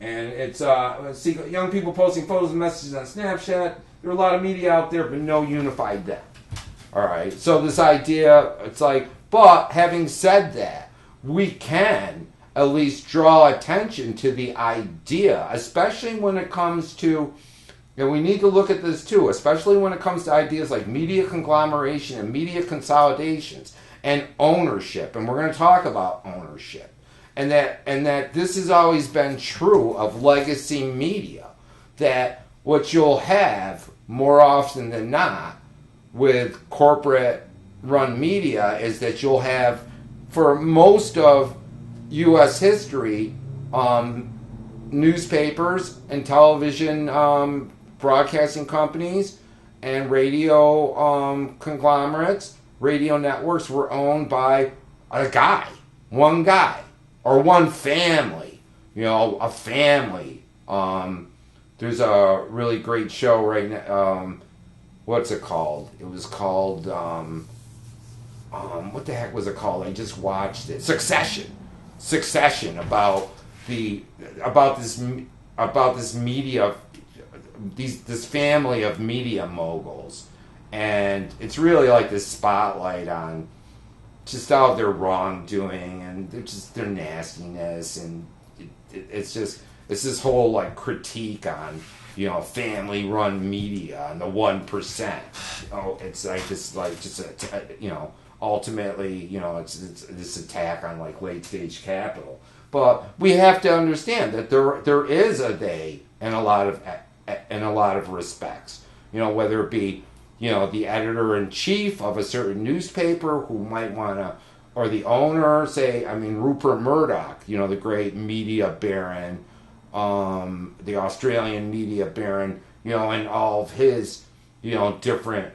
And it's young people posting photos and messages on Snapchat. There are a lot of media out there, but no unified them. All right, so this idea, it's like, but having said that, we can at least draw attention to the idea, especially when it comes to, and we need to look at this too, especially when it comes to ideas like media conglomeration and media consolidations and ownership. And we're going to talk about ownership. And that this has always been true of legacy media, that what you'll have more often than not with corporate run media is that you'll have, for most of U.S. history, newspapers and television broadcasting companies and radio conglomerates, radio networks were owned by one guy, or one family, a family. There's a really great show right now. What's it called? It was called, what the heck was it called? I just watched it. Succession, about this media, this family of media moguls. And it's really like this spotlight on just all their wrongdoing and their nastiness, and it's this whole like critique on family-run media and the 1%. It's like just ultimately it's this attack on like late-stage capital. But we have to understand that there is a they in a lot of respects. Whether it be the editor-in-chief of a certain newspaper who might want to, or the owner, Rupert Murdoch, the great media baron, the Australian media baron, and all of his, different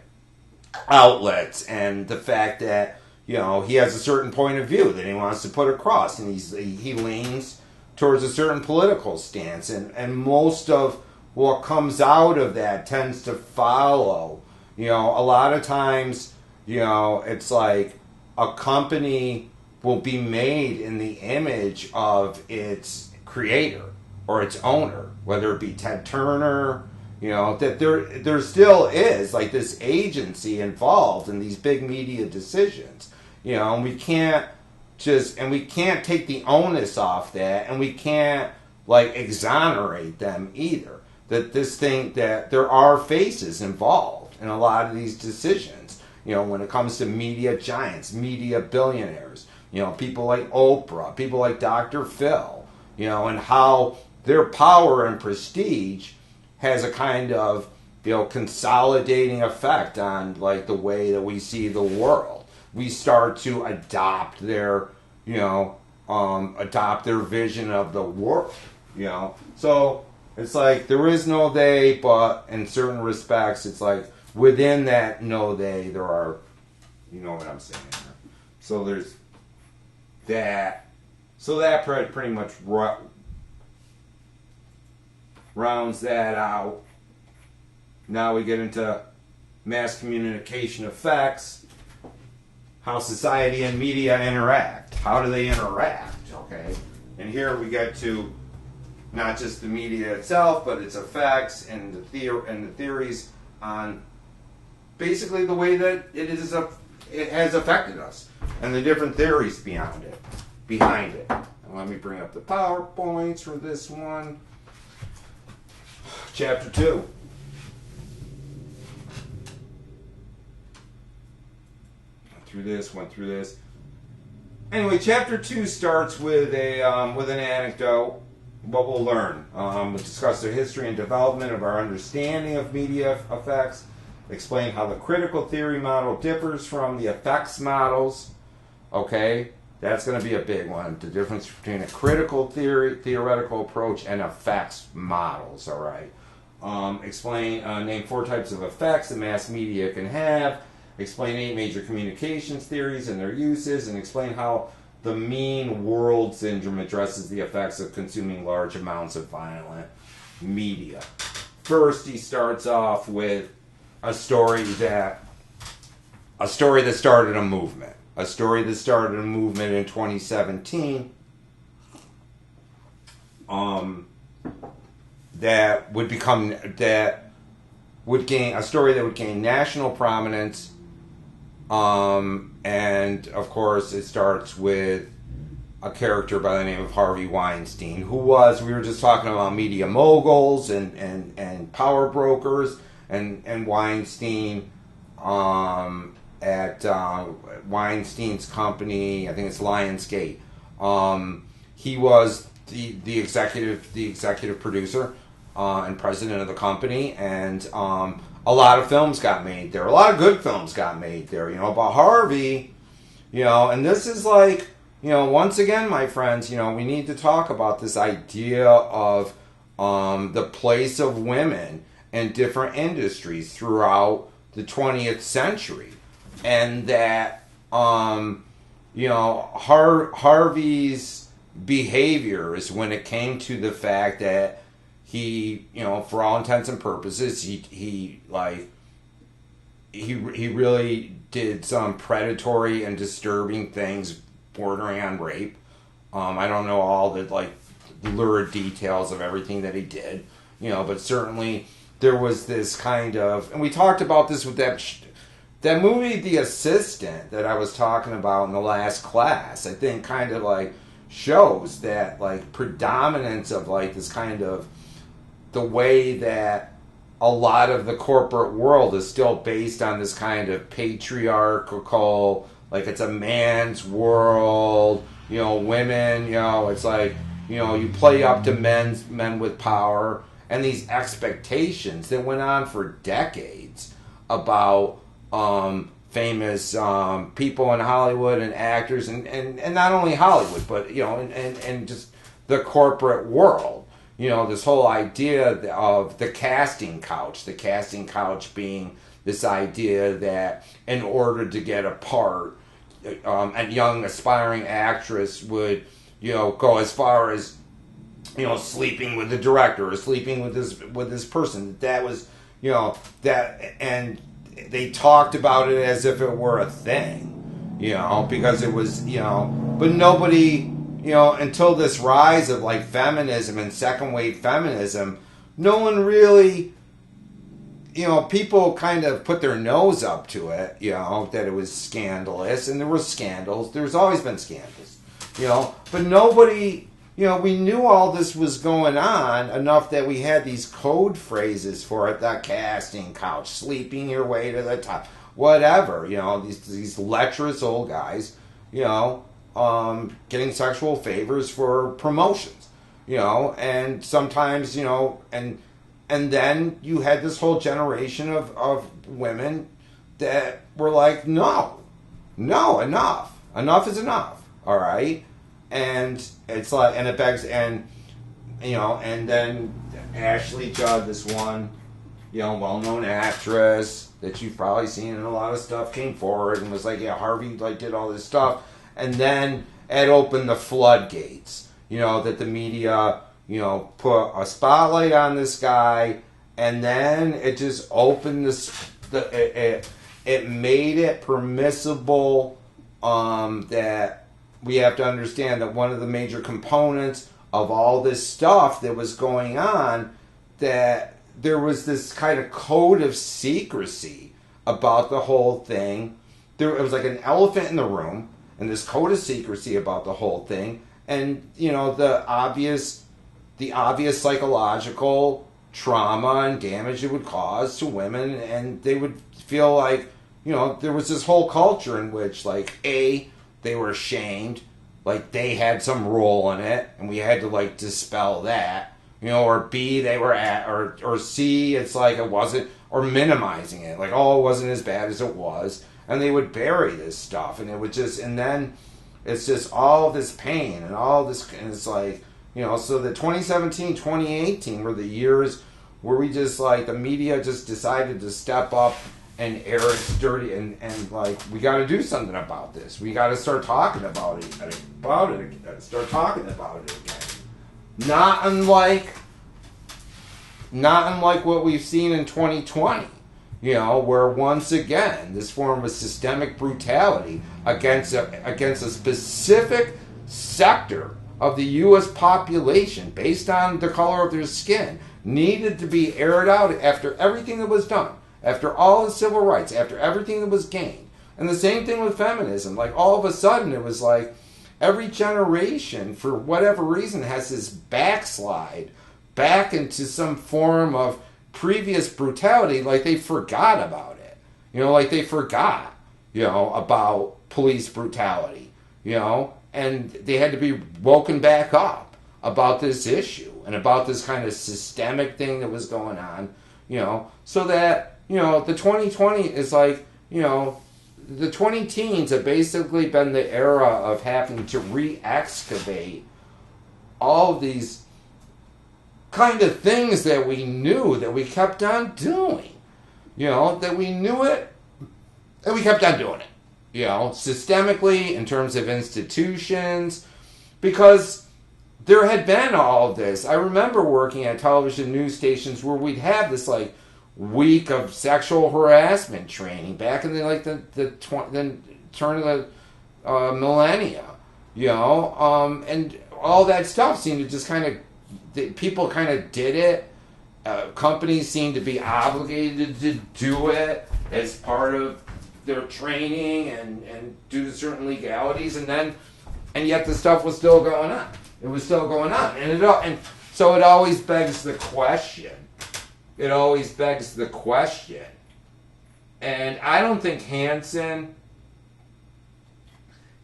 outlets, and the fact that, he has a certain point of view that he wants to put across, and he leans towards a certain political stance, and most of what comes out of that tends to follow. A lot of times, it's like a company will be made in the image of its creator or its owner, whether it be Ted Turner, that there still is like this agency involved in these big media decisions, and we can't take the onus off that, and we can't like exonerate them either. That there are faces involved in a lot of these decisions, when it comes to media giants, media billionaires, people like Oprah, people like Dr. Phil, and how their power and prestige has a kind of, consolidating effect on like the way that we see the world. We start to adopt their vision of the world, So it's like there is no they, but in certain respects, it's like within that no they, there are, you know what I'm saying. So there's that. So that pretty much rounds that out. Now we get into mass communication effects, how society and media interact. How do they interact? Okay, and here we get to not just the media itself, but its effects and the theories on basically the way that it has affected us, and the different theories behind it. And let me bring up the PowerPoints for this one. Chapter 2. Went through this. Anyway, chapter 2 starts with an anecdote. What we'll learn. We'll discuss the history and development of our understanding of media effects. Explain how the critical theory model differs from the effects models. Okay, that's going to be a big one. The difference between a critical theoretical approach and effects models. All right. Name 4 types of effects that mass media can have. Explain 8 major communications theories and their uses, and explain how the mean world syndrome addresses the effects of consuming large amounts of violent media. First, he starts off with a story that started a movement. A story that started a movement in 2017. That would gain national prominence. And of course it starts with a character by the name of Harvey Weinstein, we were just talking about media moguls and power brokers, and Weinstein, at Weinstein's company, I think it's Lionsgate. He was the executive producer, and president of the company, and a lot of films got made there. A lot of good films got made there, but Harvey, and this is like, once again, my friends, we need to talk about this idea of the place of women in different industries throughout the 20th century. And that, Harvey's behaviors when it came to the fact that he, for all intents and purposes, he really did some predatory and disturbing things bordering on rape. I don't know all the lurid details of everything that he did, but certainly there was this kind of, and we talked about this with that movie, The Assistant, that I was talking about in the last class. I think kind of shows that like predominance of like this kind of the way that a lot of the corporate world is still based on this kind of patriarchal, like it's a man's world, women, it's like, you play up to men with power, and these expectations that went on for decades about famous people in Hollywood and actors and not only Hollywood, but and just the corporate world. This whole idea of the casting couch being this idea that in order to get a part, a young aspiring actress would, go as far as, sleeping with the director or sleeping with this person. That was, that, and they talked about it as if it were a thing, because it was, but nobody, until this rise of like feminism and second wave feminism, no one really, people kind of put their nose up to it, that it was scandalous, and there were scandals. There's always been scandals, but nobody, we knew all this was going on enough that we had these code phrases for it: the casting couch, sleeping your way to the top, whatever, these lecherous old guys, getting sexual favors for promotions, and sometimes, and then you had this whole generation of women that were like, no, enough is enough, all right? And it's like, and it begs, and, and then Ashley Judd, this one, well-known actress that you've probably seen in a lot of stuff, came forward and was like, yeah, Harvey, like, did all this stuff. And then it opened the floodgates, that the media, put a spotlight on this guy, and then it just opened it made it permissible, that we have to understand that one of the major components of all this stuff that was going on, that there was this kind of code of secrecy about the whole thing. It was like an elephant in the room, and this code of secrecy about the whole thing, and the obvious psychological trauma and damage it would cause to women, and they would feel like there was this whole culture in which, like, A, they were ashamed, like they had some role in it, and we had to like dispel that, or B, they were or C, it's like it wasn't, or minimizing it, like, oh, it wasn't as bad as it was. And they would bury this stuff, and it would just, and then it's just all this pain and all this, and it's like, so the 2017, 2018 were the years where we just, like, the media just decided to step up and air its dirty, and like, we got to do something about this. We got to start talking about it again. Start talking about it again. Not unlike what we've seen in 2020. Where once again, this form of systemic brutality against a specific sector of the U.S. population based on the color of their skin needed to be aired out after everything that was done, after all the civil rights, after everything that was gained. And the same thing with feminism. Like, all of a sudden, it was like every generation, for whatever reason, has this backslide back into some form of previous brutality, like they forgot about it. Like they forgot, about police brutality, and they had to be woken back up about this issue and about this kind of systemic thing that was going on, so that, the 2020 is like, the 20 teens have basically been the era of having to re-excavate all of these kind of things that we knew, that we kept on doing, that we knew it, and we kept on doing it, systemically, in terms of institutions, because there had been all of this. I remember working at television news stations where we'd have this, like, week of sexual harassment training back in the turn of the millennia, and all that stuff seemed to just kind of, people kind of did it. Companies seemed to be obligated to do it as part of their training and due to certain legalities. And then And yet the stuff was still going on. It was still going on. And so it always begs the question. It always begs the question. And I don't think Hansen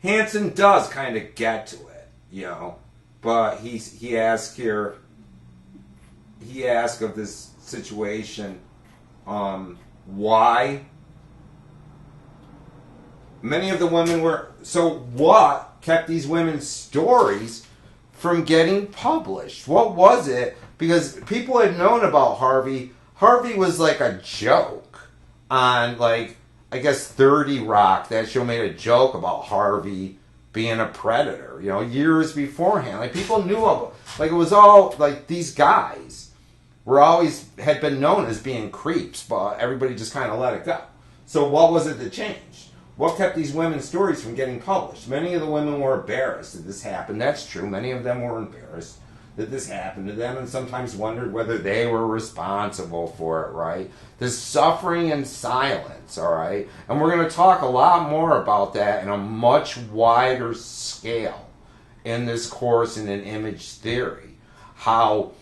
does kind of get to it, you know. But he asks of this situation, why many of the women were, so what kept these women's stories from getting published? What was it? Because people had known about Harvey. Harvey was like a joke on, like, I guess 30 Rock. That show made a joke about Harvey being a predator, you know, years beforehand. Like, people knew of it. Like, it was all, like, these guys had been known as being creeps, but everybody just kind of let it go. So what was it that changed? What kept these women's stories from getting published? Many of the women were embarrassed that this happened. That's true. Many of them were embarrassed that this happened to them and sometimes wondered whether they were responsible for it, right? This suffering in silence, all right? And we're going to talk a lot more about that in a much wider scale in this course in an image theory. How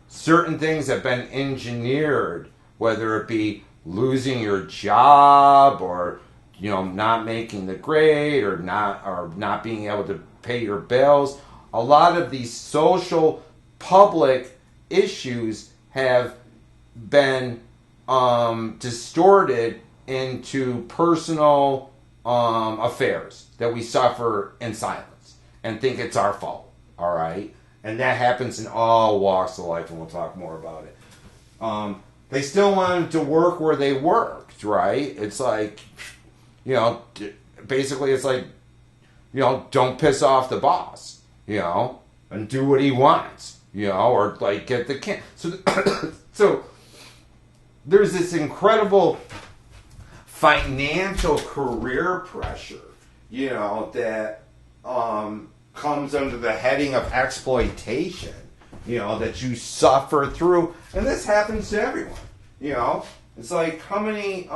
certain things have been engineered, whether it be losing your job or, you know, not making the grade or not being able to pay your bills. A lot of these social public issues have been distorted into personal affairs that we suffer in silence and think it's our fault, all right? And that happens in all walks of life, and we'll talk more about it. They still wanted to work where they worked, right? It's like, you know, basically it's like, you know, don't piss off the boss, you know, and do what he wants, you know, or like get the can. So there's this incredible financial career pressure, you know, that comes under the heading of exploitation, you know, that you suffer through. And this happens to everyone, you know. It's like how many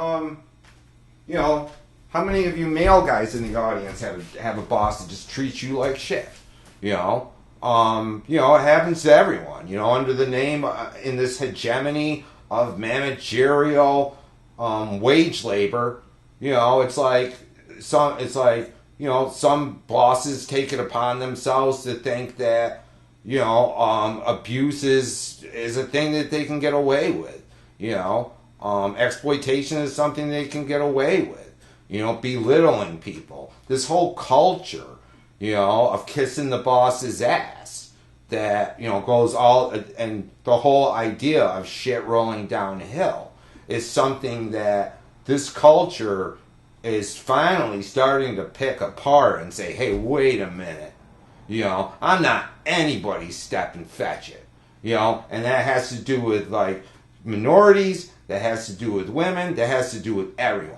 of you male guys in the audience have a boss that just treats you like shit? You know, it happens to everyone. You know, under the name in this hegemony of managerial wage labor. You know, it's like some bosses take it upon themselves to think that, you know, abuse is a thing that they can get away with. You know, exploitation is something they can get away with. You know, belittling people. This whole culture, you know, of kissing the boss's ass that, you know, goes all, and the whole idea of shit rolling downhill is something that this culture is finally starting to pick apart and say, hey, wait a minute. You know, I'm not anybody's step and fetch it. You know, and that has to do with, like, minorities, that has to do with women, that has to do with everyone.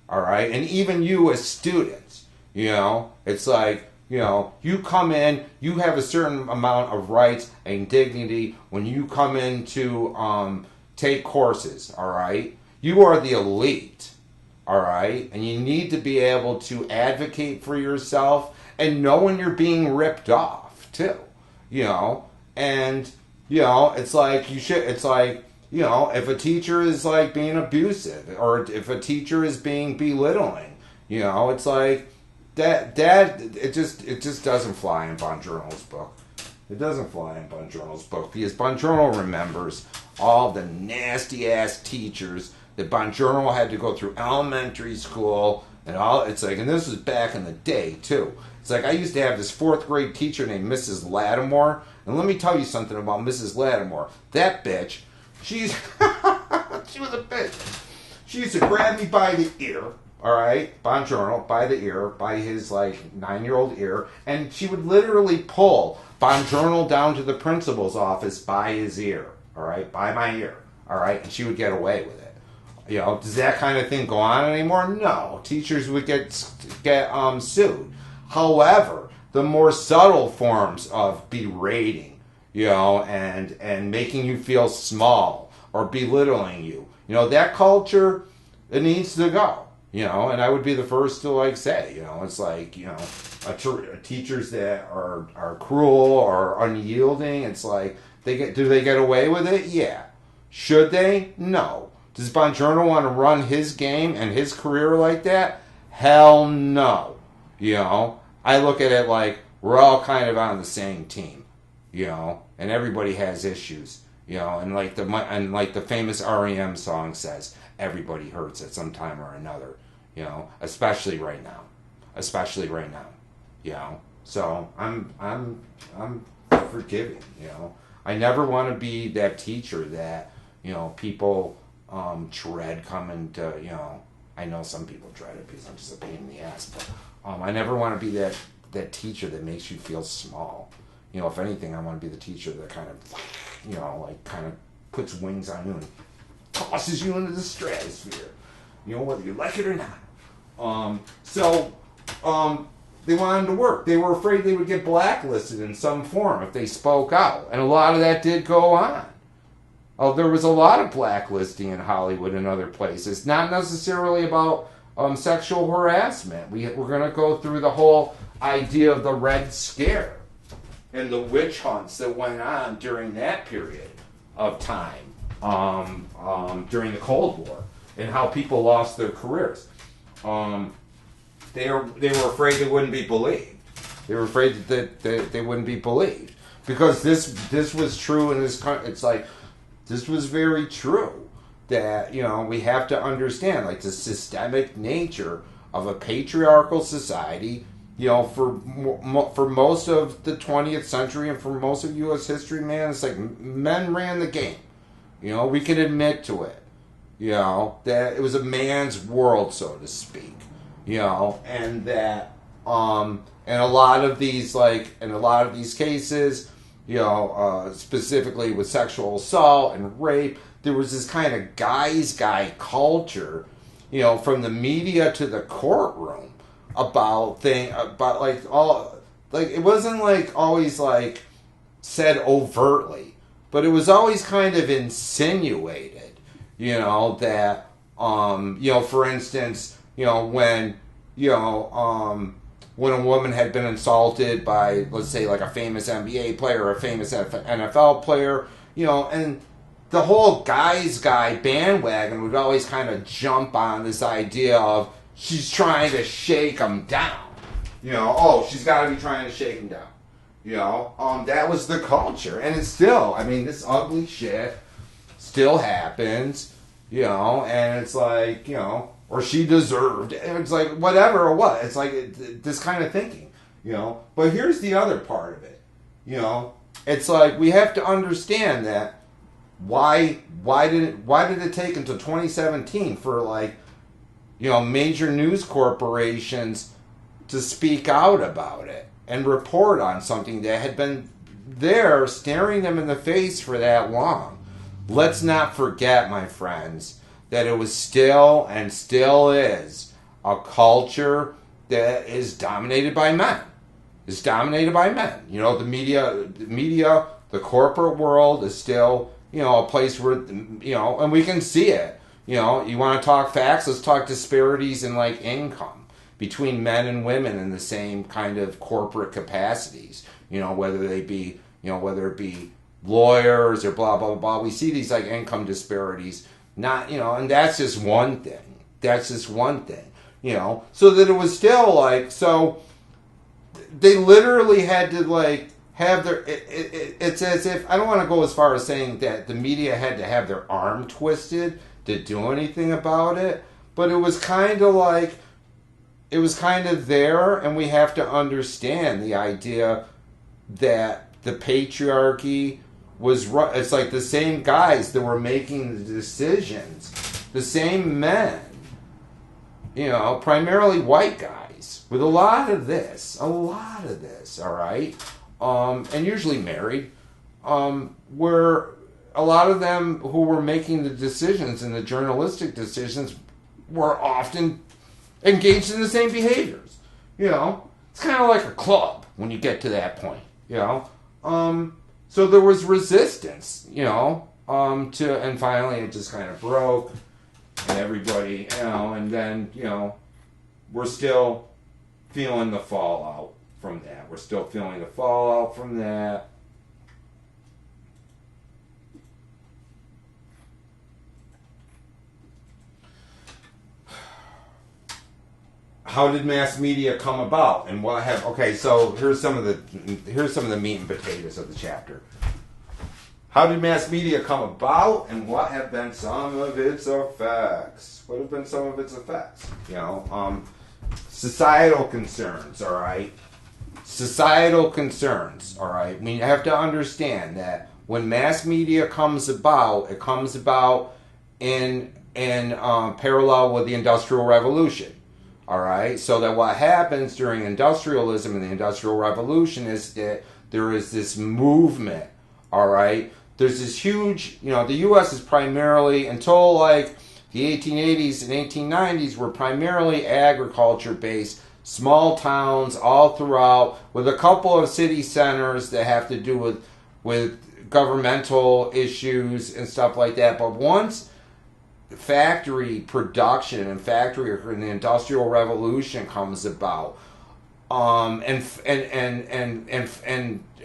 All right, and even you as students, you know, it's like, you know, you come in, you have a certain amount of rights and dignity when you come in to take courses, all right? You are the elite, all right? And you need to be able to advocate for yourself and know when you're being ripped off, too, you know? And, you know, it's like, you know, if a teacher is, like, being abusive, or if a teacher is being belittling, you know, it's like, it just doesn't fly in Bongiorno's book. It doesn't fly in Bongiorno's book, because Bongiorno remembers all the nasty-ass teachers that Bongiorno had to go through elementary school, and all, it's like, and this was back in the day, too. It's like, I used to have this 4th grade teacher named Mrs. Lattimore, and let me tell you something about Mrs. Lattimore. That bitch, she was a bitch. She used to grab me by the ear, all right, Bongiorno, by the ear, by his, like, 9-year-old ear, and she would literally pull Bongiorno down to the principal's office by his ear, all right, by my ear, all right, and she would get away with it. You know, does that kind of thing go on anymore? No. Teachers would get sued. However, the more subtle forms of berating, you know, and making you feel small or belittling you, you know, that culture, it needs to go. And I would be the first to like say, it's like, teachers that are cruel or unyielding. It's like do they get away with it? Yeah. Should they? No. Does Bongiorno want to run his game and his career like that? Hell no. I look at it like we're all kind of on the same team, and everybody has issues, and like the famous REM song says, everybody hurts at some time or another, especially right now, So I'm forgiving, I never want to be that teacher that people dread coming to, I know some people dread it because I'm just a pain in the ass, but I never want to be that teacher that makes you feel small. If anything, I want to be the teacher that kind of, kind of puts wings on you and tosses you into the stratosphere. Whether you like it or not. They wanted to work. They were afraid they would get blacklisted in some form if they spoke out. And a lot of that did go on. There was a lot of blacklisting in Hollywood and other places. Not necessarily about sexual harassment. We're going to go through the whole idea of the Red Scare and the witch hunts that went on during that period of time, during the Cold War, and how people lost their careers. They were afraid they wouldn't be believed. They were afraid that they wouldn't be believed because this was true in this country. It's like this was very true that we have to understand like the systemic nature of a patriarchal society. For most of the 20th century and for most of U.S. history, man, it's like men ran the game. We can admit to it. That it was a man's world, so to speak. And that, and a lot of these cases, specifically with sexual assault and rape, there was this kind of guy culture, from the media to the courtroom about it wasn't like always like said overtly, but it was always kind of insinuated, that, for instance, when a woman had been insulted by, let's say, like a famous NBA player or a famous NFL player, and the whole guy bandwagon would always kind of jump on this idea of she's trying to shake him down. She's got to be trying to shake him down. That was the culture. And it's still, this ugly shit still happens, and it's like, or she deserved it. It's like, whatever or what. It's like this kind of thinking, But here's the other part of it, It's like we have to understand that why did it take until 2017 for like, major news corporations to speak out about it and report on something that had been there staring them in the face for that long. Let's not forget, my friends, that it was still and still is a culture that is dominated by men. It's dominated by men. The media, the corporate world is still, a place where, and we can see it. You want to talk facts? Let's talk disparities in like income between men and women in the same kind of corporate capacities. Whether it be lawyers or blah blah blah. We see these like income disparities. Not and that's just one thing. So that it was still like so. They literally had to like have their. It's as if I don't want to go as far as saying that the media had to have their arm twisted to do anything about it, but it was kind of like there, and we have to understand the idea that the patriarchy was right. It's like the same guys that were making the decisions, the same men, primarily white guys with a lot of this, all right, and usually married, were a lot of them who were making the decisions and the journalistic decisions were often engaged in the same behaviors. It's kind of like a club when you get to that point. So there was resistance. And finally it just kind of broke. and everybody, and then, we're still feeling the fallout from that. We're still feeling the fallout from that. How did mass media come about, and what have? Okay, so here's some of the meat and potatoes of the chapter. How did mass media come about, and what have been some of its effects? What have been some of its effects? Societal concerns. All right, societal concerns. All right, we have to understand that when mass media comes about, it comes about in parallel with the Industrial Revolution. All right, so that what happens during industrialism and the Industrial Revolution is that there is this movement. All right, there's this huge, the U.S. is primarily, until like the 1880s and 1890s, were primarily agriculture-based, small towns all throughout, with a couple of city centers that have to do with governmental issues and stuff like that. But once factory production and the Industrial Revolution comes about, and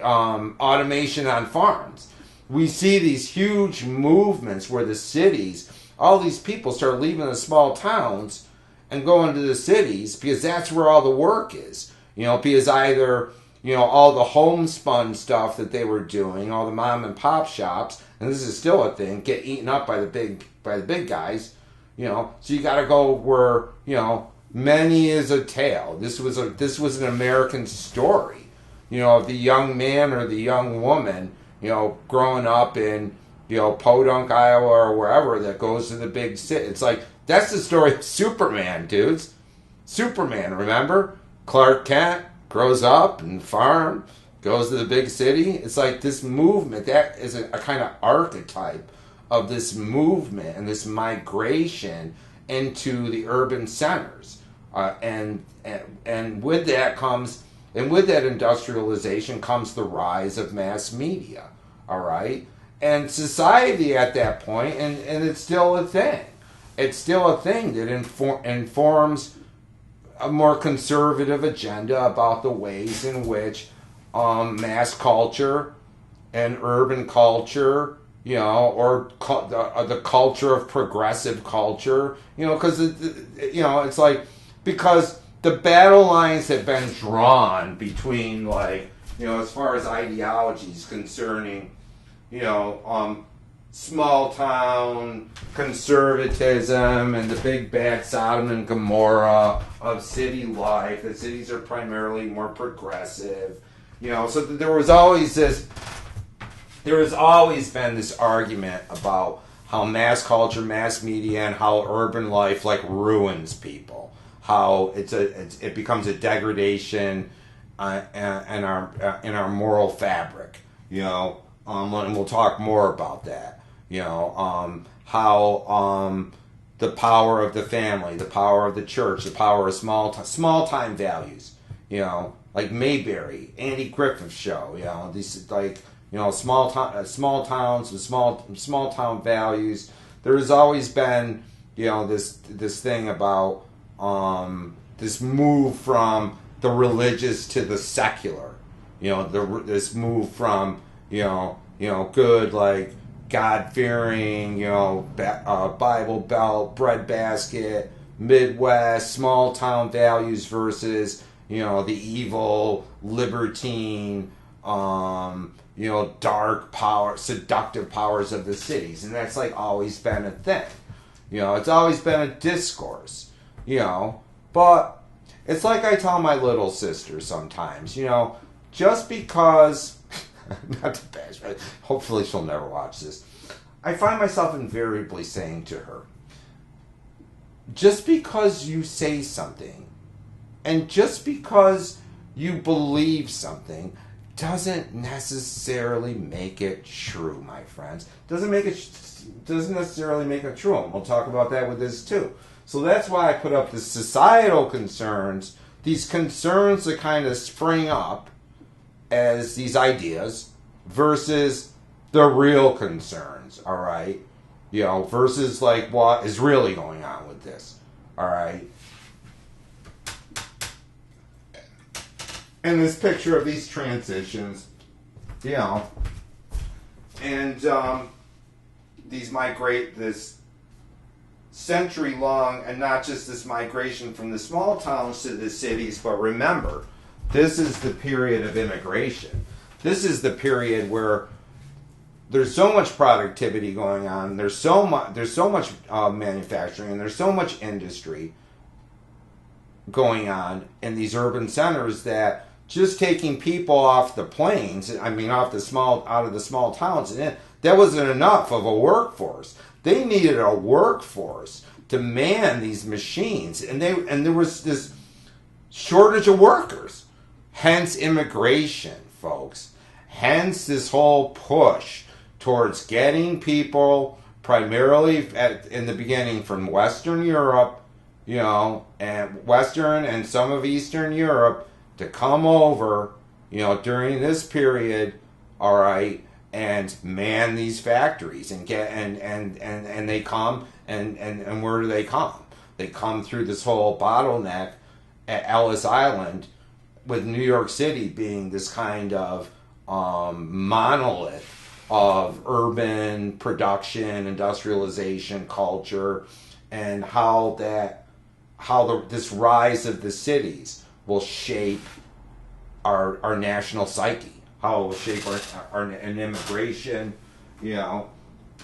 automation on farms, we see these huge movements where the cities, all these people start leaving the small towns and going to the cities because that's where all the work is. Because either all the homespun stuff that they were doing, all the mom and pop shops, and this is still a thing, get eaten up by the big guys. So you got to go where many is a tale. This was an American story, of the young man or the young woman, growing up in Podunk, Iowa, or wherever, that goes to the big city. It's like that's the story of Superman, dudes. Superman, remember? Clark Kent grows up and farm, goes to the big city. It's like this movement, that is a kind of archetype of this movement and this migration into the urban centers. And with that comes, and with that industrialization comes the rise of mass media. All right? And society at that point, and it's still a thing. It's still a thing that informs a more conservative agenda about the ways in which mass culture and urban culture, or the culture of progressive culture, because it's like, because the battle lines have been drawn between, like, as far as ideologies concerning, small town conservatism and the big bad Sodom and Gomorrah of city life. The cities are primarily more progressive, so there has always been this argument about how mass culture, mass media, and how urban life like ruins people, how it becomes a degradation in our moral fabric, and we'll talk more about that. How the power of the family, the power of the church, the power of small time values, like Mayberry, Andy Griffith show, these small towns with small town values. There has always been, this thing about this move from the religious to the secular, this move from good, like, God-fearing, Bible Belt, breadbasket, Midwest, small-town values versus, the evil, libertine, dark power, seductive powers of the cities. And that's, like, always been a thing. It's always been a discourse, But it's like I tell my little sister sometimes, just because... not to bash, right? Hopefully she'll never watch this. I find myself invariably saying to her, just because you say something and just because you believe something doesn't necessarily make it true, my friends. Doesn't necessarily make it true. And we'll talk about that with this too. So that's why I put up the societal concerns, these concerns that kind of spring up as these ideas versus the real concerns, all right? You know, versus like what is really going on with this. All right. And this picture of these transitions, you know, and this century-long, and not just this migration from the small towns to the cities, but remember, this is the period of immigration. This is the period where there's so much productivity going on. There's so much manufacturing, and there's so much industry going on in these urban centers that just taking people off the plains, I mean, out of the small towns, and that wasn't enough of a workforce. They needed a workforce to man these machines, and there was this shortage of workers. Hence immigration, folks. Hence this whole push towards getting people primarily in the beginning from Western Europe, you know, and Western and some of Eastern Europe to come over, you know, during this period, all right, and man these factories and get and they come and where do they come? They come through this whole bottleneck at Ellis Island, with New York City being this kind of monolith of urban production, industrialization, culture, and this rise of the cities will shape our national psyche, how it will shape our immigration, you know,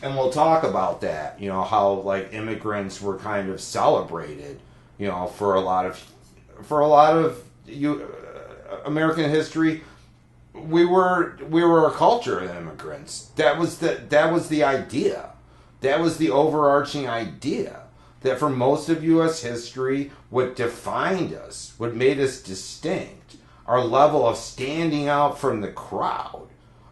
and we'll talk about that, you know, how like immigrants were kind of celebrated, you know, for a lot of American history. We were a culture of immigrants. That was the idea. That was the overarching idea. That for most of U.S. history, what defined us, what made us distinct, our level of standing out from the crowd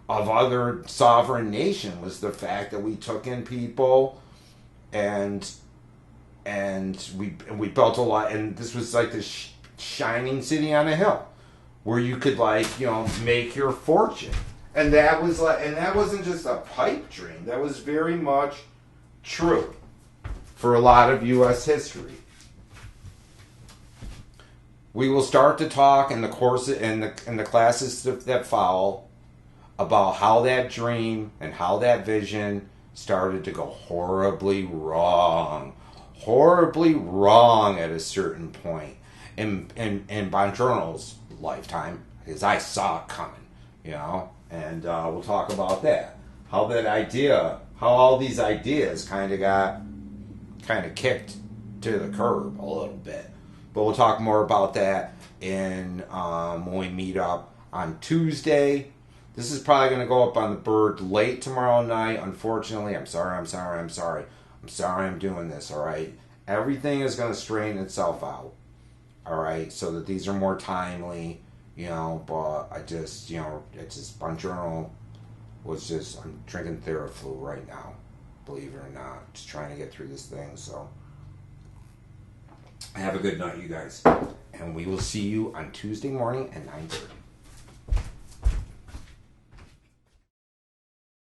of other sovereign nation was the fact that we took in people and we built a lot, and this was like this shining city on a hill where you could, like, you know, make your fortune. And that wasn't just a pipe dream. That was very much true for a lot of U.S. history. We will start to talk in the course in the classes that follow about how that dream and how that vision started to go horribly wrong at a certain point in Bongiorno's lifetime, because I saw it coming, you know, and we'll talk about that. How all these ideas kind of got kicked to the curb a little bit. But we'll talk more about that when we meet up on Tuesday. This is probably going to go up on the Bird late tomorrow night. Unfortunately, I'm sorry I'm doing this, all right? Everything is going to straighten itself out, all right? So that these are more timely, you know, but I just, you know, it's just, Bongiorno was just, I'm drinking Theraflu right now, believe it or not. Just trying to get through this thing, so. Have a good night, you guys. And we will see you on Tuesday morning at 9:30.